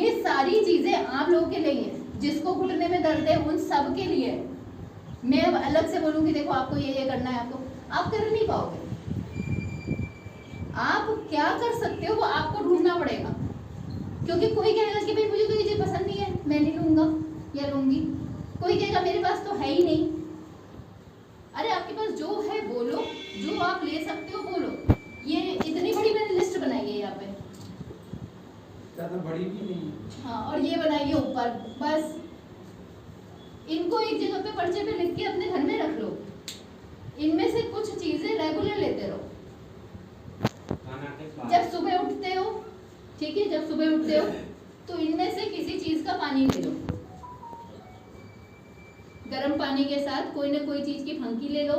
ये सारी चीजें आप लोगों के लिए है। जिसको घुटने में दर्द है उन सब के लिए है। मैं अब अलग से बोलूंगी देखो आपको ये करना है, आपको, आप कर नहीं पाओगे। आप क्या कर सकते हो वो आपको ढूंढना पड़ेगा, क्योंकि कोई कहेगा कि भाई मुझे तो ये चीज पसंद नहीं है, मैं नहीं लूंगा। या लूंगी। कोई कहेगा मेरे पास तो है ही नहीं। अरे आपके पास जो है बोलो, जो आप ले सकते हो बोलो। ये इतनी बड़ी मैंने लिस्ट बनाई है यहाँ पे, ज़्यादा बड़ी भी नहीं है। हाँ, और ये बनाइए ऊपर। बस इनको एक जगह पे पर्चे पे लिख के अपने घर में रख लो। इनमें से कुछ चीजें रेगुलर लेते रहो। जब सुबह उठते हो, ठीक है, जब सुबह उठते हो तो इनमें से किसी चीज का पानी ले लो। गर्म पानी के साथ कोई ना कोई चीज की फंकी ले लो,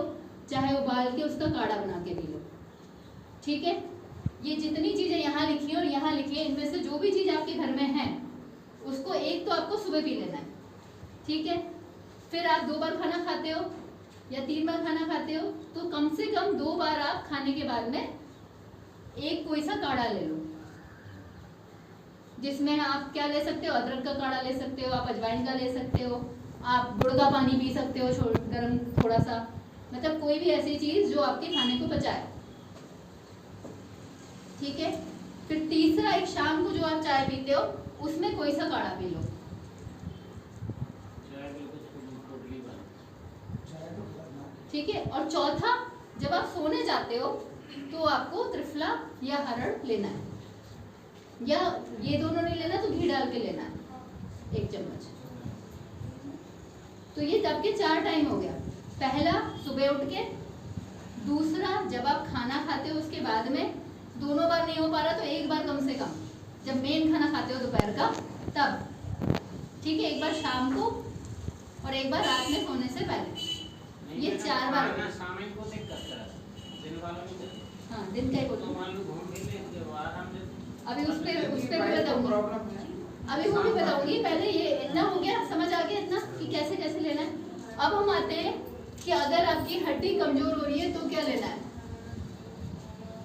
चाहे उबाल के उसका काढ़ा बना के पी लो। ठीक है, ये जितनी चीजें यहाँ लिखी है और यहाँ लिखी है, इनमें से जो भी चीज आपके घर में है उसको एक तो आपको सुबह पी लेना है। ठीक है, फिर आप 2 बार खाना खाते हो या 3 बार खाना खाते हो तो कम से कम 2 बार आप खाने के बाद में एक कोई सा काढ़ा ले लो, जिसमें आप क्या ले सकते हो, अदरक का काढ़ा ले सकते हो, आप अजवाइन का ले सकते हो, आप गुड़ का पानी पी सकते हो गर्म थोड़ा सा, मतलब कोई भी ऐसी चीज जो आपके खाने को पचाए। ठीक है, फिर तीसरा, एक शाम को जो आप चाय पीते हो उसमें कोई सा काढ़ा पी लो। ठीक है, और चौथा, जब आप सोने जाते हो तो आपको त्रिफला या हरड़ लेना है, या ये दोनों नहीं लेना तो घी डाल के लेना है 1 चम्मच। तो ये आपके 4 टाइम हो गया। पहला सुबह उठ के, दूसरा जब आप खाना खाते हो उसके बाद में, दोनों बार नहीं हो पा रहा तो 1 बार कम से कम, जब मेन खाना खाते हो दोपहर का तब। ठीक है, 1 बार शाम को और 1 बार रात में सोने से पहले। ये 4 बार। हाँ, दिन का ही बोलो। अभी उस पे भी बताऊंगी, अभी वो भी बताऊंगी। पहले ये इतना हो गया, समझ आ गया इतना कि कैसे कैसे लेना है। अब हम आते हैं कि अगर आपकी हड्डी कमजोर हो रही है तो क्या लेना है।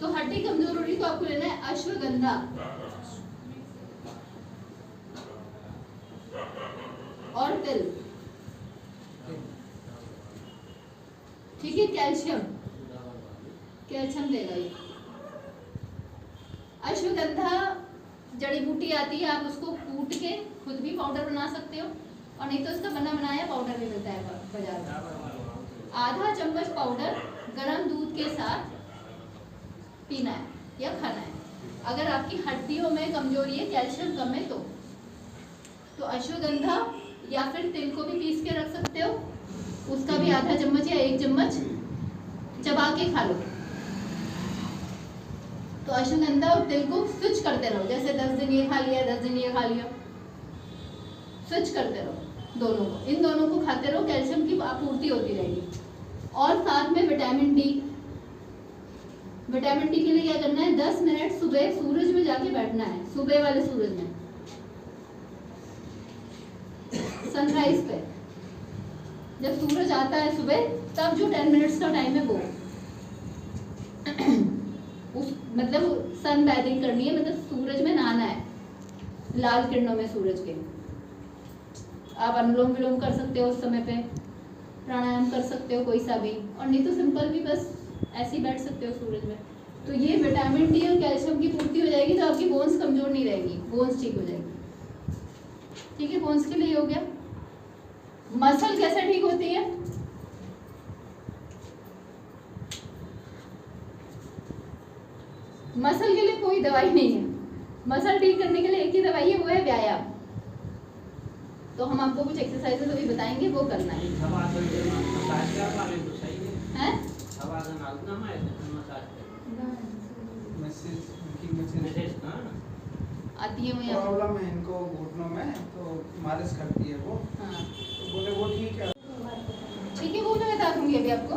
तो हड्डी कमजोर हो रही है तो आपको लेना है अश्वगंधा और तिल। ठीक है, कैल्शियम देगा ये। अश्वगंधा जड़ी बूटी आती है, आप उसको कूट के खुद भी पाउडर बना सकते हो, और नहीं तो इसका बना बनाया पाउडर भी मिलता है बाजार में। आधा चम्मच पाउडर गर्म दूध के साथ पीना है या खाना है। अगर आपकी हड्डियों में कमजोरी है, कैल्शियम कम है तो अश्वगंधा या फिर तिल को भी पीस के रख सकते हो, उसका भी आधा चम्मच या 1 चम्मच चबा के खा लो। तो अश्वगंधा और तिल को स्विच करते रहो, जैसे 10 दिन ये खा लिया, 10 दिन ये खा लिया, स्विच करते रहो दोनों को। इन दोनों को खाते रहो, कैल्शियम की आपूर्ति होती रहेगी। और साथ में विटामिन डी के लिए क्या करना है, 10 मिनट सुबह सूरज में जाके बैठना है, सुबह वाले सूरज में, सनराइज पे। जब सूरज आता है सुबह, तब जो 10 मिनट्स का टाइम है वो उस मतलब सन बैथिंग करनी है, मतलब सूरज में नहाना है, लाल किरणों में सूरज के। आप अनुलोम विलोम कर सकते हो उस समय पे, प्राणायाम कर सकते हो कोई सा भी, और नहीं तो सिंपल भी बस ऐसे ही बैठ सकते हो सूरज में। तो ये विटामिन डी और कैल्शियम की पूर्ति हो जाएगी, तो आपकी बोन्स कमजोर नहीं रहेगी, बोन्स ठीक हो जाएगी। ठीक है, बोन्स के लिए हो गया। मसल कैसे ठीक होती है, मसल के लिए कोई दवाई नहीं है। मसल ठीक करने के लिए एक ही दवाई है, वो है व्यायाम। तो हम आपको कुछ एक्सरसाइजेस अभी बताएंगे, वो करना है। आती है वो यहाँ। प्रॉब्लम है इनको घुटनों में, तो मालिश करती है वो। हाँ, तो बोले वो ठीक है। ठीक है, वो मैं बता दूंगी अभी आपको।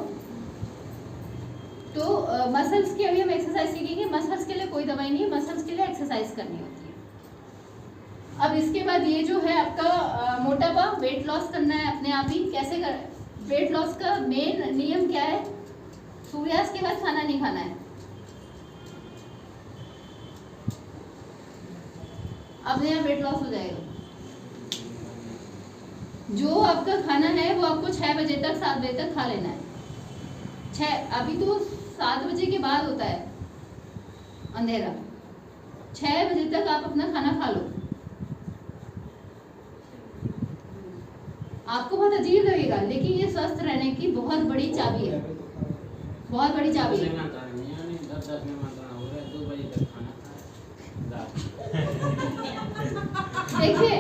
तो मसल्स की अभी हम एक्सरसाइज सीखेंगे। मसल्स के लिए कोई दवाई नहीं है, मसल्स के लिए एक्सरसाइज करनी होती है। अब इसके बाद ये जो है आपका मोटापा, वेट लॉस करना है अपने आप ही। कैसे कर, वेट लॉस का मेन नियम क्या है, सूर्यास्त के बाद खाना नहीं खाना है। अपने आप वेट लॉस हो जाएगा। जो आपका खाना है वो आपको 6 बजे तक 7 बजे तक खा लेना है। 6, अभी तो 7 बजे के बाद होता है अंधेरा, 6 बजे तक आप अपना खाना खा लो। आपको बहुत अजीब लगेगा, लेकिन ये स्वस्थ रहने की बहुत बड़ी चाबी है, बहुत बड़ी चाबी है। 10 में मात्रा हो रहा है 2 बजे तक खाना देखिए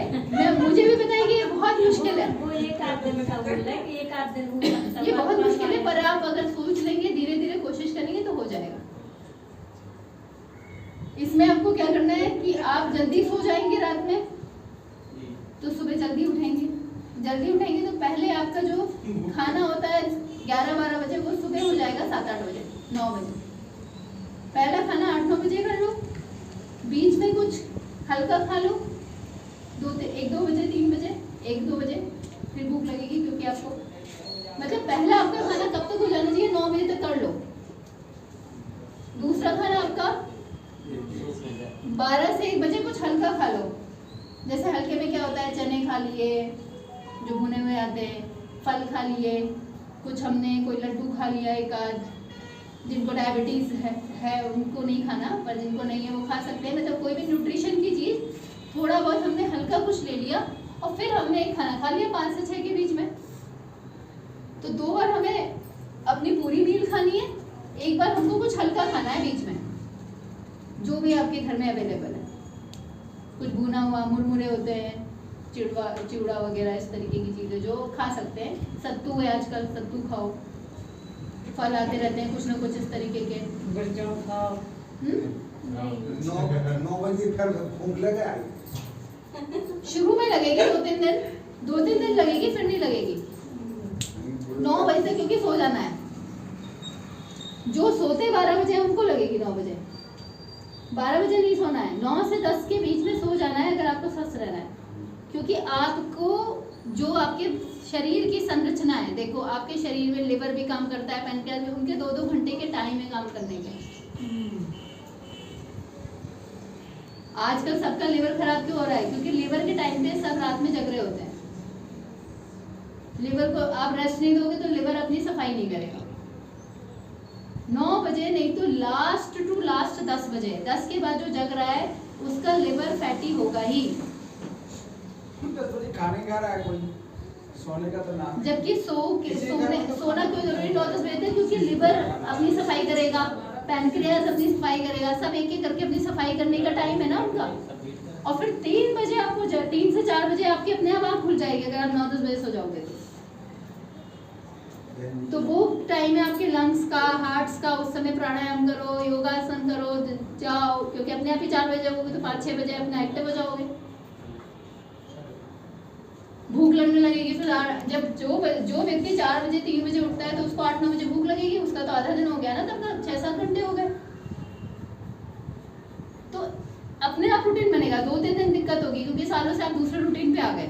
मुझे भी पता है कि ये बहुत मुश्किल है, वो एक आध दिन का बोल रहा है कि एक आध दिन हो सकता है। ये बहुत मुश्किल है, पर आप अगर सोच लेंगे, धीरे धीरे कोशिश करेंगे तो हो जाएगा। इसमें आपको क्या करना है कि आप जल्दी सो जाएंगे रात में, तो सुबह जल्दी उठेंगे। जल्दी उठेंगे तो पहले आपका जो खाना होता है 11-12 बजे, वो सुबह हो जाएगा 7-8 बजे, 9 बजे। पहला खाना 8-9 बजे कर लो, बीच में कुछ हल्का खा लो 1-2 बजे, 3 बजे, 1-2 बजे, फिर भूख लगेगी, क्योंकि आपको मतलब पहला आपका खाना कब तक हो जाना चाहिए, 9 बजे तक कर लो। दूसरा खाना आपका 12 से 1 बजे कुछ हल्का खा लो। जैसे हल्के में क्या होता है, चने खा लिए जो भुने हुए आते हैं, फल खा लिए, कुछ हमने कोई लड्डू खा लिया एक आध। जिनको डायबिटीज है उनको नहीं खाना, पर जिनको नहीं है वो खा सकते हैं। मतलब कोई भी न्यूट्रिशन की चीज़ थोड़ा बहुत हमने हल्का कुछ ले लिया, और फिर हमने एक खाना खा लिया 5 से 6 के बीच में। तो 2 बार हमें अपनी पूरी मील खानी है, एक बार हमको कुछ हल्का खाना है बीच में, जो भी आपके घर में अवेलेबल है। कुछ भुना हुआ, मुरमुरे होते हैं, चिवड़ा वगैरह, इस तरीके की चीज़ें जो खा सकते हैं। सत्तू है आजकल, सत्तू खाओ, फल आते रहते हैं कुछ ना कुछ इस तरीके के। गरजो खाओ। 9 बजे फिर भूख लगे शुरू में लगेगी 2-3 दिन लगेगी, फिर नहीं लगेगी। 9 बजे से, क्योंकि सो जाना है। जो सोते 12 बजे उनको लगेगी 9 बजे। 12 बजे नहीं सोना है, 9 से 10 के बीच में सो जाना है अगर आपको स्वस्थ रहना है। क्योंकि आपको जो आपके शरीर की संरचना है, देखो आपके शरीर में लिवर भी काम करता है, पैनक्रियाज भी, उनके 2-2 घंटे के टाइम है काम करने के। आजकल सबका लिवर खराब क्यों हो रहा है, क्योंकि लिवर के टाइम पे सब रात में जग रहे होते हैं। लिवर को आप रेस्ट नहीं दोगे तो लिवर अपनी सफाई नहीं करेगा। 9 बजे नहीं तो लास्ट टू लास्ट 10 बजे, 10 के बाद जो जग रहा है उसका लिवर फैटी होगा ही। 10 बजे खाने खा रहा है कोई, सोने का तो नाम। जबकि सोना क्यों जरूरी 9-10 बजे तक, क्योंकि लिवर अपनी सफाई करेगा, पैनक्रियाज अपनी सफाई करेगा, सब एक एक करके अपनी सफाई करने का टाइम है ना उनका। और फिर 3 बजे आपको 3 से 4 बजे आपकी अपने आप आँख खुल जाएगी अगर आप 9-10 बजे सो जाओगे तो वो टाइम है आपके लंग्स का, हार्ट्स का। उस समय प्राणायाम करो, योगासन करो, जाओ, क्योंकि अपने आप ही 4 बजे जाओगे तो 5-6 बजे अपना एक्टिव हो जाओगे। भूख लगने लगेगी, फिर जब जो व्यक्ति 4 बजे 3 बजे उठता है तो उसको 8-9 बजे भूख लगेगी, उसका तो आधा दिन हो गया ना, तब तक 6-7 घंटे हो गए। तो अपने आप रूटीन बनेगा। 2-3 दिन दिक्कत होगी, क्योंकि सालों से आप दूसरे रूटीन पे आ गए।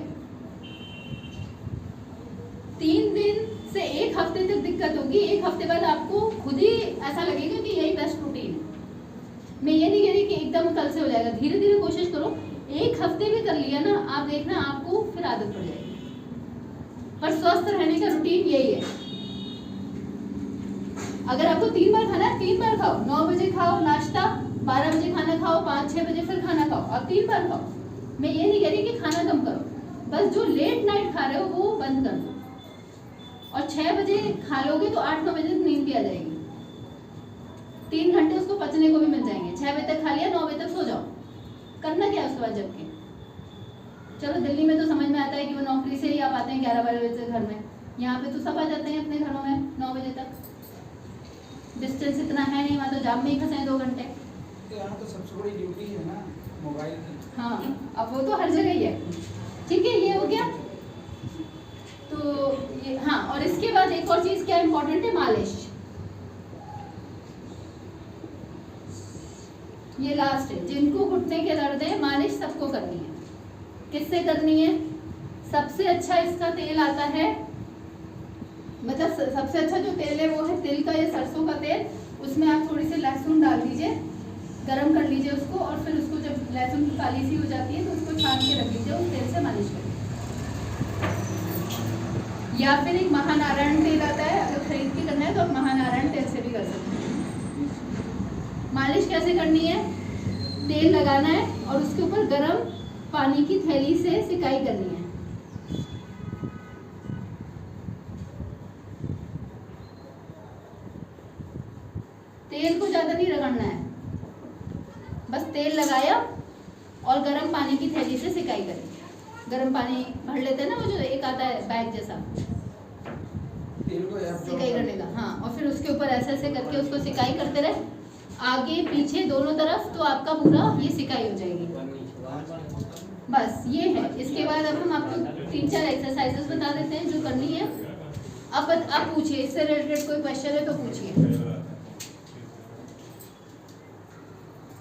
3 दिन से 1 हफ्ते तक दिक्कत होगी, 1 हफ्ते बाद आपको खुद ही ऐसा लगेगा कि यही बेस्ट रूटीन है। मैं ये नहीं कह रही कि एकदम कल से हो जाएगा, धीरे धीरे कोशिश करो। 1 हफ्ते भी कर लिया ना, आप देखना आपको फिर आदत पड़ जाएगी। पर स्वस्थ रहने का रूटीन यही है। अगर आपको 3 बार खाना है, 3 बार खाओ। 9 बजे खाओ नाश्ता, 12 बजे खाना खाओ, 5-6 बजे फिर खाना खाओ। आप 3 बार खाओ। मैं ये नहीं कह रही कि खाना कम करो, बस जो लेट नाइट खा रहे हो वो बंद कर दो। और 6 बजे खा लोगे तो 8-9 बजे तक नींद भी आ जाएगी। 3 घंटे उसको पचने को भी मिल जाएंगे। 6 बजे तक खा लिया, 9 बजे तक सो जाओ। करना क्या है उसके बाद जब के, चलो दिल्ली में तो समझ में आता है कि वो नौकरी से ही आप आते हैं 11-12 बजे से घर में। यहाँ पे तो सब आ जाते हैं अपने घरों में 9 बजे तक। डिस्टेंस इतना है नहीं, वहाँ तो जाम में ही फंसे 2 घंटे। तो यहाँ तो सबसे बड़ी ड्यूटी है ना मोबाइल की। हाँ, अब वो तो हर जगह ही है। ठीक है, ये हो गया। तो ये हाँ, और इसके बाद एक और चीज़ क्या इम्पोर्टेंट है, मालिश। ये लास्ट है। जिनको घुटने के दर्द है, मालिश सबको करनी है। किससे करनी है? सबसे अच्छा इसका तेल आता है, मतलब सबसे अच्छा जो तेल है वो है तिल का या सरसों का तेल। उसमें आप थोड़ी सी लहसुन डाल दीजिए, गरम कर लीजिए उसको, और फिर उसको जब लहसुन काली सी हो जाती है तो उसको छान के रख लीजिए, उस तेल से मालिश करिए। या फिर एक महानारायण तेल आता है, अगर खरीद के करना है तो आप महानारायण तेल से भी कर सकते हैं। मालिश कैसे करनी है? तेल लगाना है और उसके ऊपर गर्म पानी की थैली से सिकाई करनी है। तेल को ज़्यादा नहीं रगड़ना है, बस तेल लगाया और गर्म पानी की थैली से सिकाई करें। गर्म पानी भर लेते हैं ना, वो जो एक आता है बैग जैसा तेल को सिकाई करने का, हाँ, और फिर उसके ऊपर ऐसे ऐसे करके उसको सिकाई करते रहे, आगे पीछे दोनों तरफ, तो आपका पूरा ये सिकाई हो जाएगी। बस ये है। इसके बाद अब हम आपको 3-4 एक्सरसाइजेस बता देते हैं जो करनी है। अब पूछिए, इससे रिलेटेड कोई क्वेश्चन है तो पूछिए।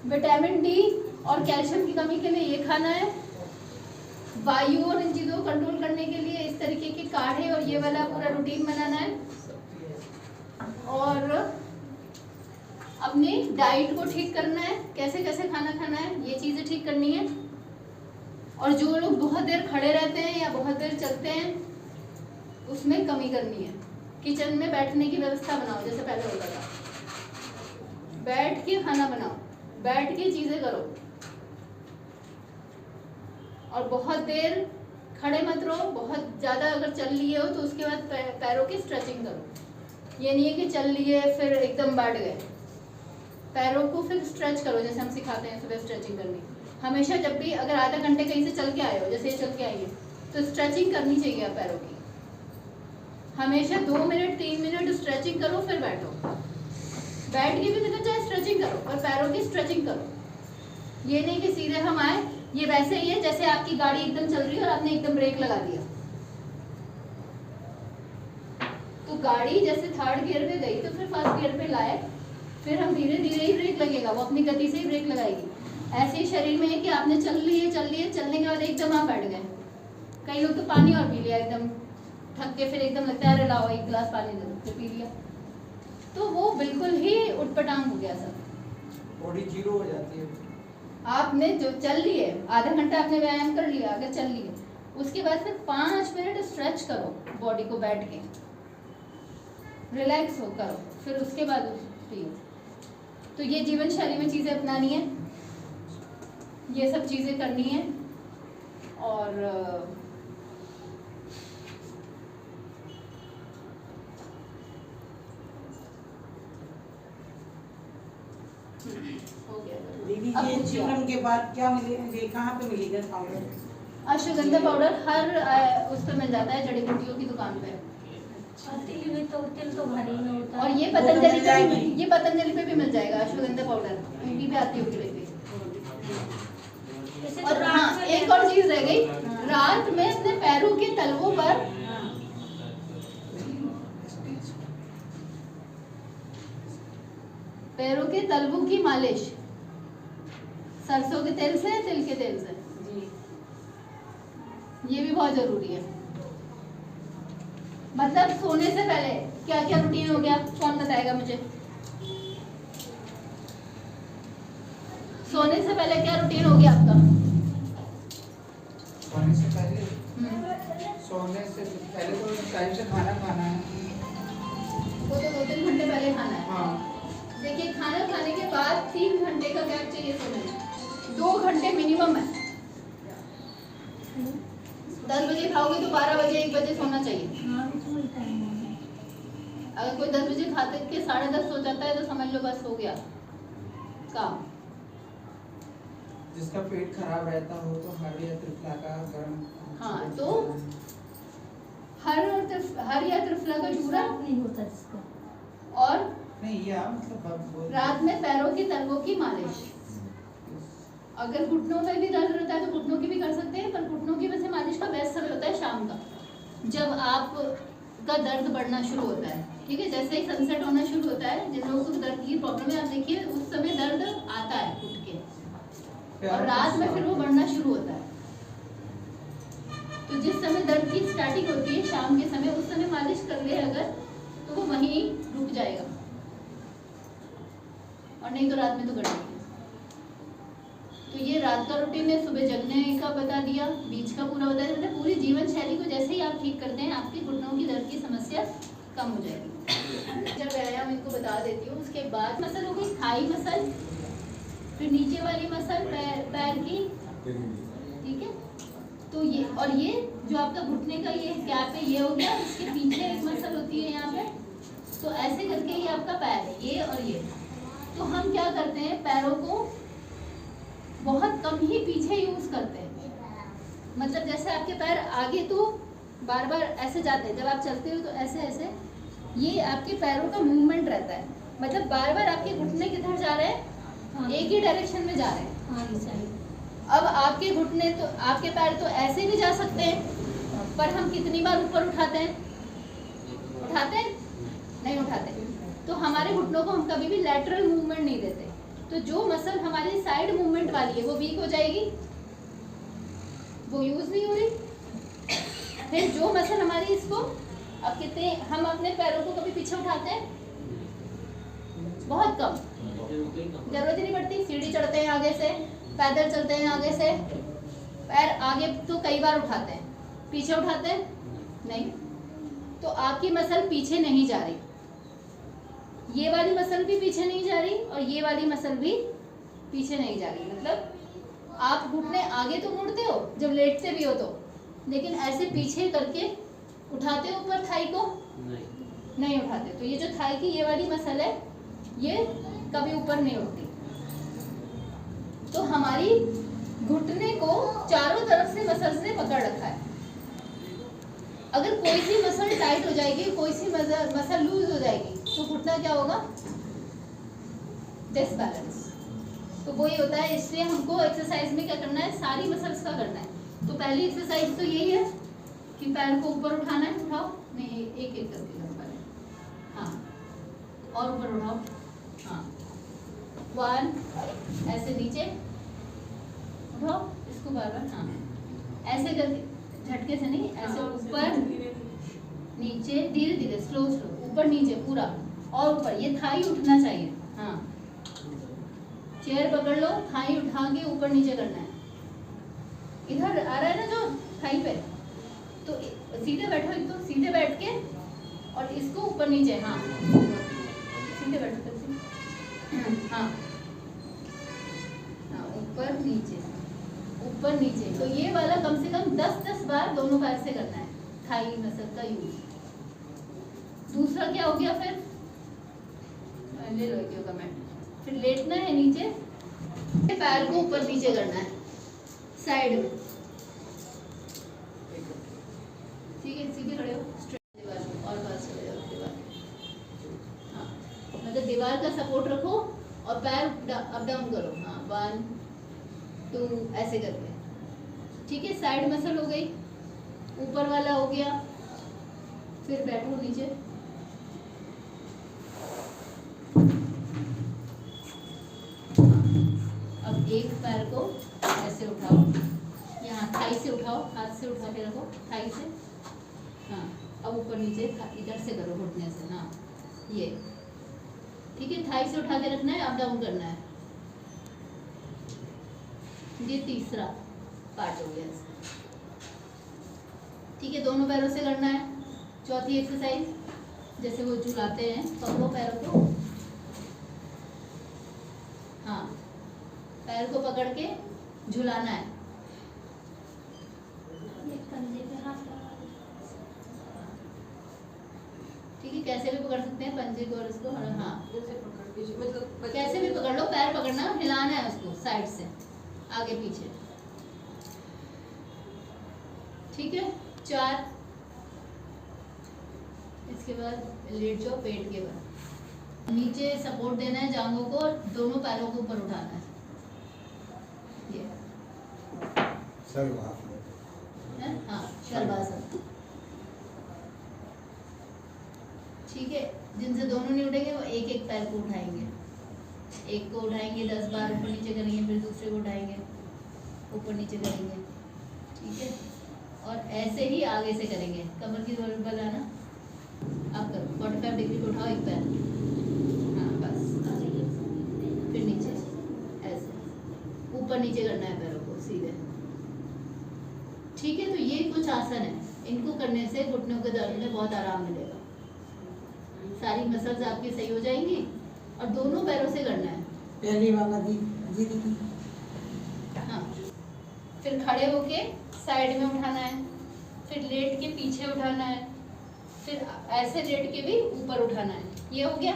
विटामिन डी और कैल्शियम की कमी के लिए ये खाना है। वायु और इन चीज़ों को कंट्रोल करने के लिए इस तरीके के काढ़े और ये वाला पूरा रूटीन बनाना है। और अपनी डाइट को ठीक करना है, कैसे कैसे खाना खाना है, ये चीज़ें ठीक करनी है। और जो लोग बहुत देर खड़े रहते हैं या बहुत देर चलते हैं, उसमें कमी करनी है। किचन में बैठने की व्यवस्था बनाओ, जैसे पहले होता था। बैठ के खाना बनाओ, बैठ के चीज़ें करो। और बहुत देर खड़े मत रहो। बहुत ज़्यादा अगर चल लिए हो तो उसके बाद पैरों की स्ट्रेचिंग करो। ये नहीं है कि चल लिए फिर एकदम बैठ गए। पैरों को फिर स्ट्रेच करो, जैसे हम सिखाते हैं सुबह स्ट्रेचिंग करनी। हमेशा जब भी अगर आधा घंटे कहीं से चल के आए हो, जैसे चल के आइए, तो स्ट्रेचिंग करनी चाहिए आप पैरों की। हमेशा 2 मिनट 3 मिनट स्ट्रेचिंग करो, फिर बैठो। बैठ के भी निकल जाए, स्ट्रेचिंग करो, और पैरों की स्ट्रेचिंग करो। ये नहीं कि सीधे हम आए। ये वैसे ही है जैसे आपकी गाड़ी एकदम चल रही है और आपने एकदम ब्रेक लगा दिया। तो गाड़ी जैसे 3rd गियर पे गई तो फिर 1st गियर पे लाए, फिर हम धीरे धीरे ही ब्रेक लगेगा, वो अपनी गति से ही ब्रेक लगाएगी। ऐसे ही शरीर में है कि आपने चल लिए, चलने के बाद एकदम आप बैठ गए। कई लोग तो पानी और पी लिया, एकदम थक के फिर एकदम लगता है अरे लाओ 1 गिलास पानी दे दो, फिर पी लिया, तो वो बिल्कुल ही उटपटांग हो गया सब। बॉडी जीरो हो जाती है। आपने जो चल लिए, आधा घंटा आपने व्यायाम कर लिया, अगर चल लिए, उसके बाद फिर 5 मिनट स्ट्रेच करो बॉडी को, बैठ के रिलैक्स हो करो, फिर उसके बाद पियो। तो ये जीवन शैली में चीज़ें अपनानी है, ये सब चीज़ें करनी है। और हो गया। दीदी अब ये पूछिए। चूरन के बाद क्या मिलेगा, कहाँ पे मिलेगा पाउडर? अश्वगंधा पाउडर हर उस पर मिल जाता है, जड़ी बूटियों की दुकान पे। तिल में तो तिल तो भारी में होता और है। ये पतंजलि पे भी मिल जाएगा अश्वगंधा पाउडर, उनकी भी आती होगी लेके। जैसे और तो हाँ, रात से एक और चीज रह गई, रात में अपने पैरों के तलवों पर पैरों के तलवों की मालिश, सरसों के तेल से, तिल के तेल से, ये भी बहुत जरूरी है। मतलब सोने से पहले क्या क्या रूटीन हो गया, कौन बताएगा मुझे? सोने से पहले क्या रूटीन हो गया आपका? सोने से पहले तो टाइम से खाना खाना है। वो तो 2-3 घंटे पहले खाना है। हाँ, देखिए, खाना खाने के बाद 3 घंटे का गैप चाहिए सोने में। 2 घंटे मिनिमम है। 10 बजे खाओगे तो 12 बजे 1 बजे सोना चाहिए। हाँ, तो वही टाइम है। अगर कोई 10 बजे खाते के 10:30 सो जाता है तो समझ लो बस हो गया काम। जिसका पेट खराब रहता हो तो हर या त्रिफला का गर्म। हाँ, तो हर या त्रिफला का चूरा, नहीं होता जिसका। और नहीं या मतलब रात में पैरों के तलवों की मालिश। अगर घुटनों में भी दर्द रहता है तो घुटनों की भी कर सकते हैं, पर घुटनों की वैसे मालिश का बेस्ट समय होता है शाम का, जब आपका दर्द बढ़ना शुरू होता है। ठीक है, जैसे ही सनसेट होना शुरू होता है, जिन लोगों को दर्द की प्रॉब्लम है, आप देखिए उस समय दर्द आता है उठ के, और रात में फिर वो बढ़ना शुरू होता है। तो जिस समय दर्द की स्टार्टिंग होती है शाम के समय, उस समय मालिश कर ले अगर, तो वो वहीं रुक जाएगा, और नहीं तो रात में तो बढ़ेगा। तो ये रात का रूटीन है, सुबह जगने का बता दिया, बीच का पूरा बता दिया। पूरी जीवन शैली को जैसे ही आप ठीक करते हैं, आपके घुटनों की दर्द की समस्या कम हो जाएगी। जब व्यायाम इनको बता देती हूँ, उसके बाद मसल हो गई थाई मसल, फिर नीचे वाली मसल पैर की, ठीक है। तो ये और ये जो आपका घुटने का ये गैप है, ये हो गया। इसके पीछे एक मसल होती है यहाँ पे, तो ऐसे करके ये आपका पैर है, ये और ये तो हम क्या करते हैं, पैरों को बहुत कम ही पीछे यूज करते हैं। मतलब जैसे आपके पैर आगे तो बार बार ऐसे जाते हैं, जब आप चलते हो तो ऐसे ऐसे, ये आपके पैरों का मूवमेंट रहता है। मतलब बार बार आपके घुटने किधर जा रहे हैं, एक ही डायरेक्शन में जा रहे हैं। हाँ इस साइड। अब आपके घुटने तो, आपके पैर तो ऐसे भी जा सकते हैं, पर हम कितनी बार ऊपर उठाते हैं, उठाते हैं नहीं उठाते। तो हमारे घुटनों को हम कभी भी लैटरल मूवमेंट नहीं देते। तो जो मसल हमारी साइड मूवमेंट वाली है वो वीक हो जाएगी, वो यूज नहीं हो रही। फिर जो मसल हमारी इसको, अब कितने हम अपने पैरों को कभी पीछे उठाते हैं, बहुत कम, जरूरत ही नहीं पड़ती। सीढ़ी चढ़ते हैं आगे से, पैदल चलते हैं आगे से, पैर आगे तो कई बार उठाते हैं, पीछे उठाते हैं नहीं। तो आपकी मसल पीछे नहीं जा रही, ये वाली मसल भी पीछे नहीं जा रही और ये वाली मसल भी पीछे नहीं जा रही। मतलब आप घुटने आगे तो मुड़ते हो जब लेटते भी हो तो, लेकिन ऐसे पीछे करके उठाते हो ऊपर थाई को नहीं उठाते। तो ये जो थाई की ये वाली मसल है, ये कभी ऊपर नहीं उठती। तो हमारी घुटने को चारों तरफ से मसल्स ने पकड़ रखा है। अगर कोई सी मसल टाइट हो जाएगी, कोई सी मसल लूज हो जाएगी, तो घुटना क्या होगा, डिसबैलेंस। तो वही होता है। इसलिए हमको एक्सरसाइज में क्या करना है, सारी मसल्स का करना है। तो पहली एक्सरसाइज तो यही है कि पैर को ऊपर उठाना है, उठाओ नहीं, एक एक करके करो पहले, हाँ, और ऊपर उठाओ, हाँ, 1, ऐसे नीचे उठाओ इसको बार बार, हाँ, ऐसे करके, झटके से नहीं, ऐसे ऊपर नीचे, धीरे धीरे, स्लो स्लो, ऊपर नीचे पूरा और ऊपर, ये थाई उठना चाहिए, हाँ, चेयर पकड़ लो, थाई उठा के ऊपर नीचे करना है। इधर आ रहा है ना जो थाई पे, तो सीधे बैठो, एक तो सीधे बैठ के और इसको ऊपर नीचे, हाँ, सीधे बैठो करके, हाँ, ऊपर नीचे, ऊपर नीचे। तो ये वाला कम से कम 10-10 बार दोनों पैर से करना है, थाई मसल का यूज। दूसरा क्या हो गया, फिर ले लो एक योगा मैट, फिर लेटना है नीचे, पैर को ऊपर नीचे करना है साइड में, ठीक है, सीधे खड़े हो, स्ट्रेट दीवार में, और पास चले जाओ दीवार, हाँ, मतलब दीवार का सपोर्ट रखो और पैर अप डाउन करो, हाँ, 1, 2 ऐसे करके, ठीक है। साइड मसल हो गई, ऊपर वाला हो गया, फिर बैठो नीचे, अब एक पैर को ऐसे उठाओ, यहाँ थाई से उठाओ, हाथ से उठा के रखो, थाई से, हाँ, अब ऊपर नीचे इधर से करो, घुटने से, हाँ, ये ठीक है। थाई से उठा के रखना है, अप डाउन करना है। ये तीसरा पार्ट हो गया, ठीक है, दोनों पैरों से करना है। चौथी एक्सरसाइज, जैसे वो झुलाते हैं, पकड़ो पैरों को, हाँ, पैर को पकड़ के झुलाना है, कंधे पे हाथ लगा दो। ठीक है, कैसे भी पकड़ सकते हैं, पंजे को और इसको, हाँ, मतलब कैसे भी पकड़ लो, पैर पकड़ना, हिलाना है उसको साइड से आगे पीछे, ठीक है। 4, इसके बाद लेट जाओ, पेट के बल, नीचे सपोर्ट देना है जांघों को और दोनों पैरों को ऊपर उठाना है, ये है, हाँ, शलभासन, ठीक है। जिनसे दोनों नहीं उठेंगे वो एक एक पैर को उठाएंगे, एक को उठाएंगे 10 बार, ऊपर नीचे करेंगे, फिर दूसरे को उठाएंगे, ऊपर नीचे करेंगे, ठीक है। और ऐसे ही आगे से करेंगे, कमर की बल आना, अब करो 45 डिग्री को उठाओ एक पैर, हाँ, बस, फिर नीचे ऐसे ऊपर नीचे करना है पैरों को सीधे, ठीक है। तो ये कुछ आसन है, इनको करने से घुटनों के दर्द में बहुत आराम मिलेगा, सारी मसल्स आपकी सही हो जाएंगी। और दोनों पैरों से करना है, पहली वाला दीदी, हाँ, फिर खड़े होके साइड में उठाना है, फिर लेट के पीछे उठाना है, फिर ऐसे लेट के भी ऊपर उठाना है, ये हो गया।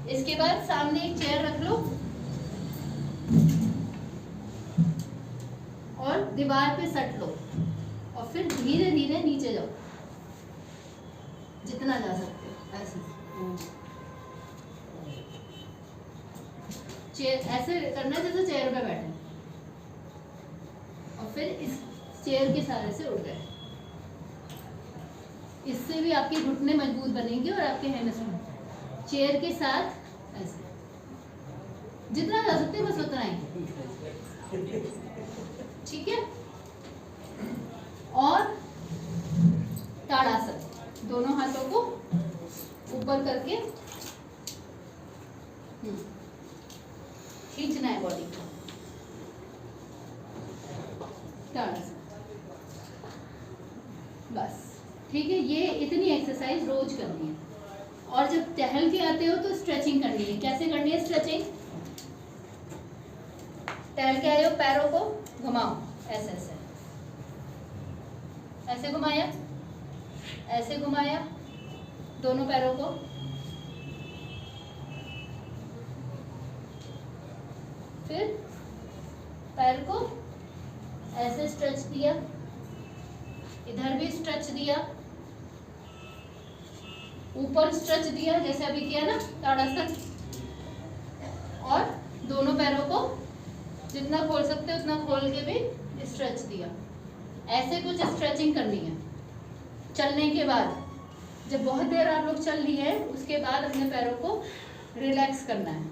इसके बाद सामने एक चेयर रख लो और दीवार पे सट लो और फिर धीरे धीरे नीचे जाओ जितना जा सकते हो। ऐसे चेयर ऐसे करना है जैसे चेयर पे बैठे और फिर इस चेयर के सहारे से उठ गए। इससे भी आपके घुटने मजबूत बनेंगे और आपके हैमस्ट्रिंग चेयर के साथ ऐसे जितना जा सकते हैं बस उतना ही, ठीक है। और ताड़ासन, दोनों हाथों को ऊपर करके खींचना है बॉडी को, ताड़ासन। बस ठीक है, ये इतनी एक्सरसाइज रोज करनी है। और जब टहल के आते हो तो स्ट्रेचिंग करनी है। कैसे करनी है स्ट्रेचिंग? टहल के आए हो, पैरों को घुमाओ, ऐसे ऐसे ऐसे घुमाया, ऐसे घुमाया दोनों पैरों को, फिर पैर को ऐसे स्ट्रेच दिया, इधर भी स्ट्रेच दिया, ऊपर स्ट्रेच दिया जैसे अभी किया ना ताड़ासन, और दोनों पैरों को जितना खोल सकते हो उतना खोल के भी स्ट्रेच दिया। ऐसे कुछ स्ट्रेचिंग करनी है। चलने के बाद जब बहुत देर आप लोग चल लिए उसके बाद अपने पैरों को रिलैक्स करना है।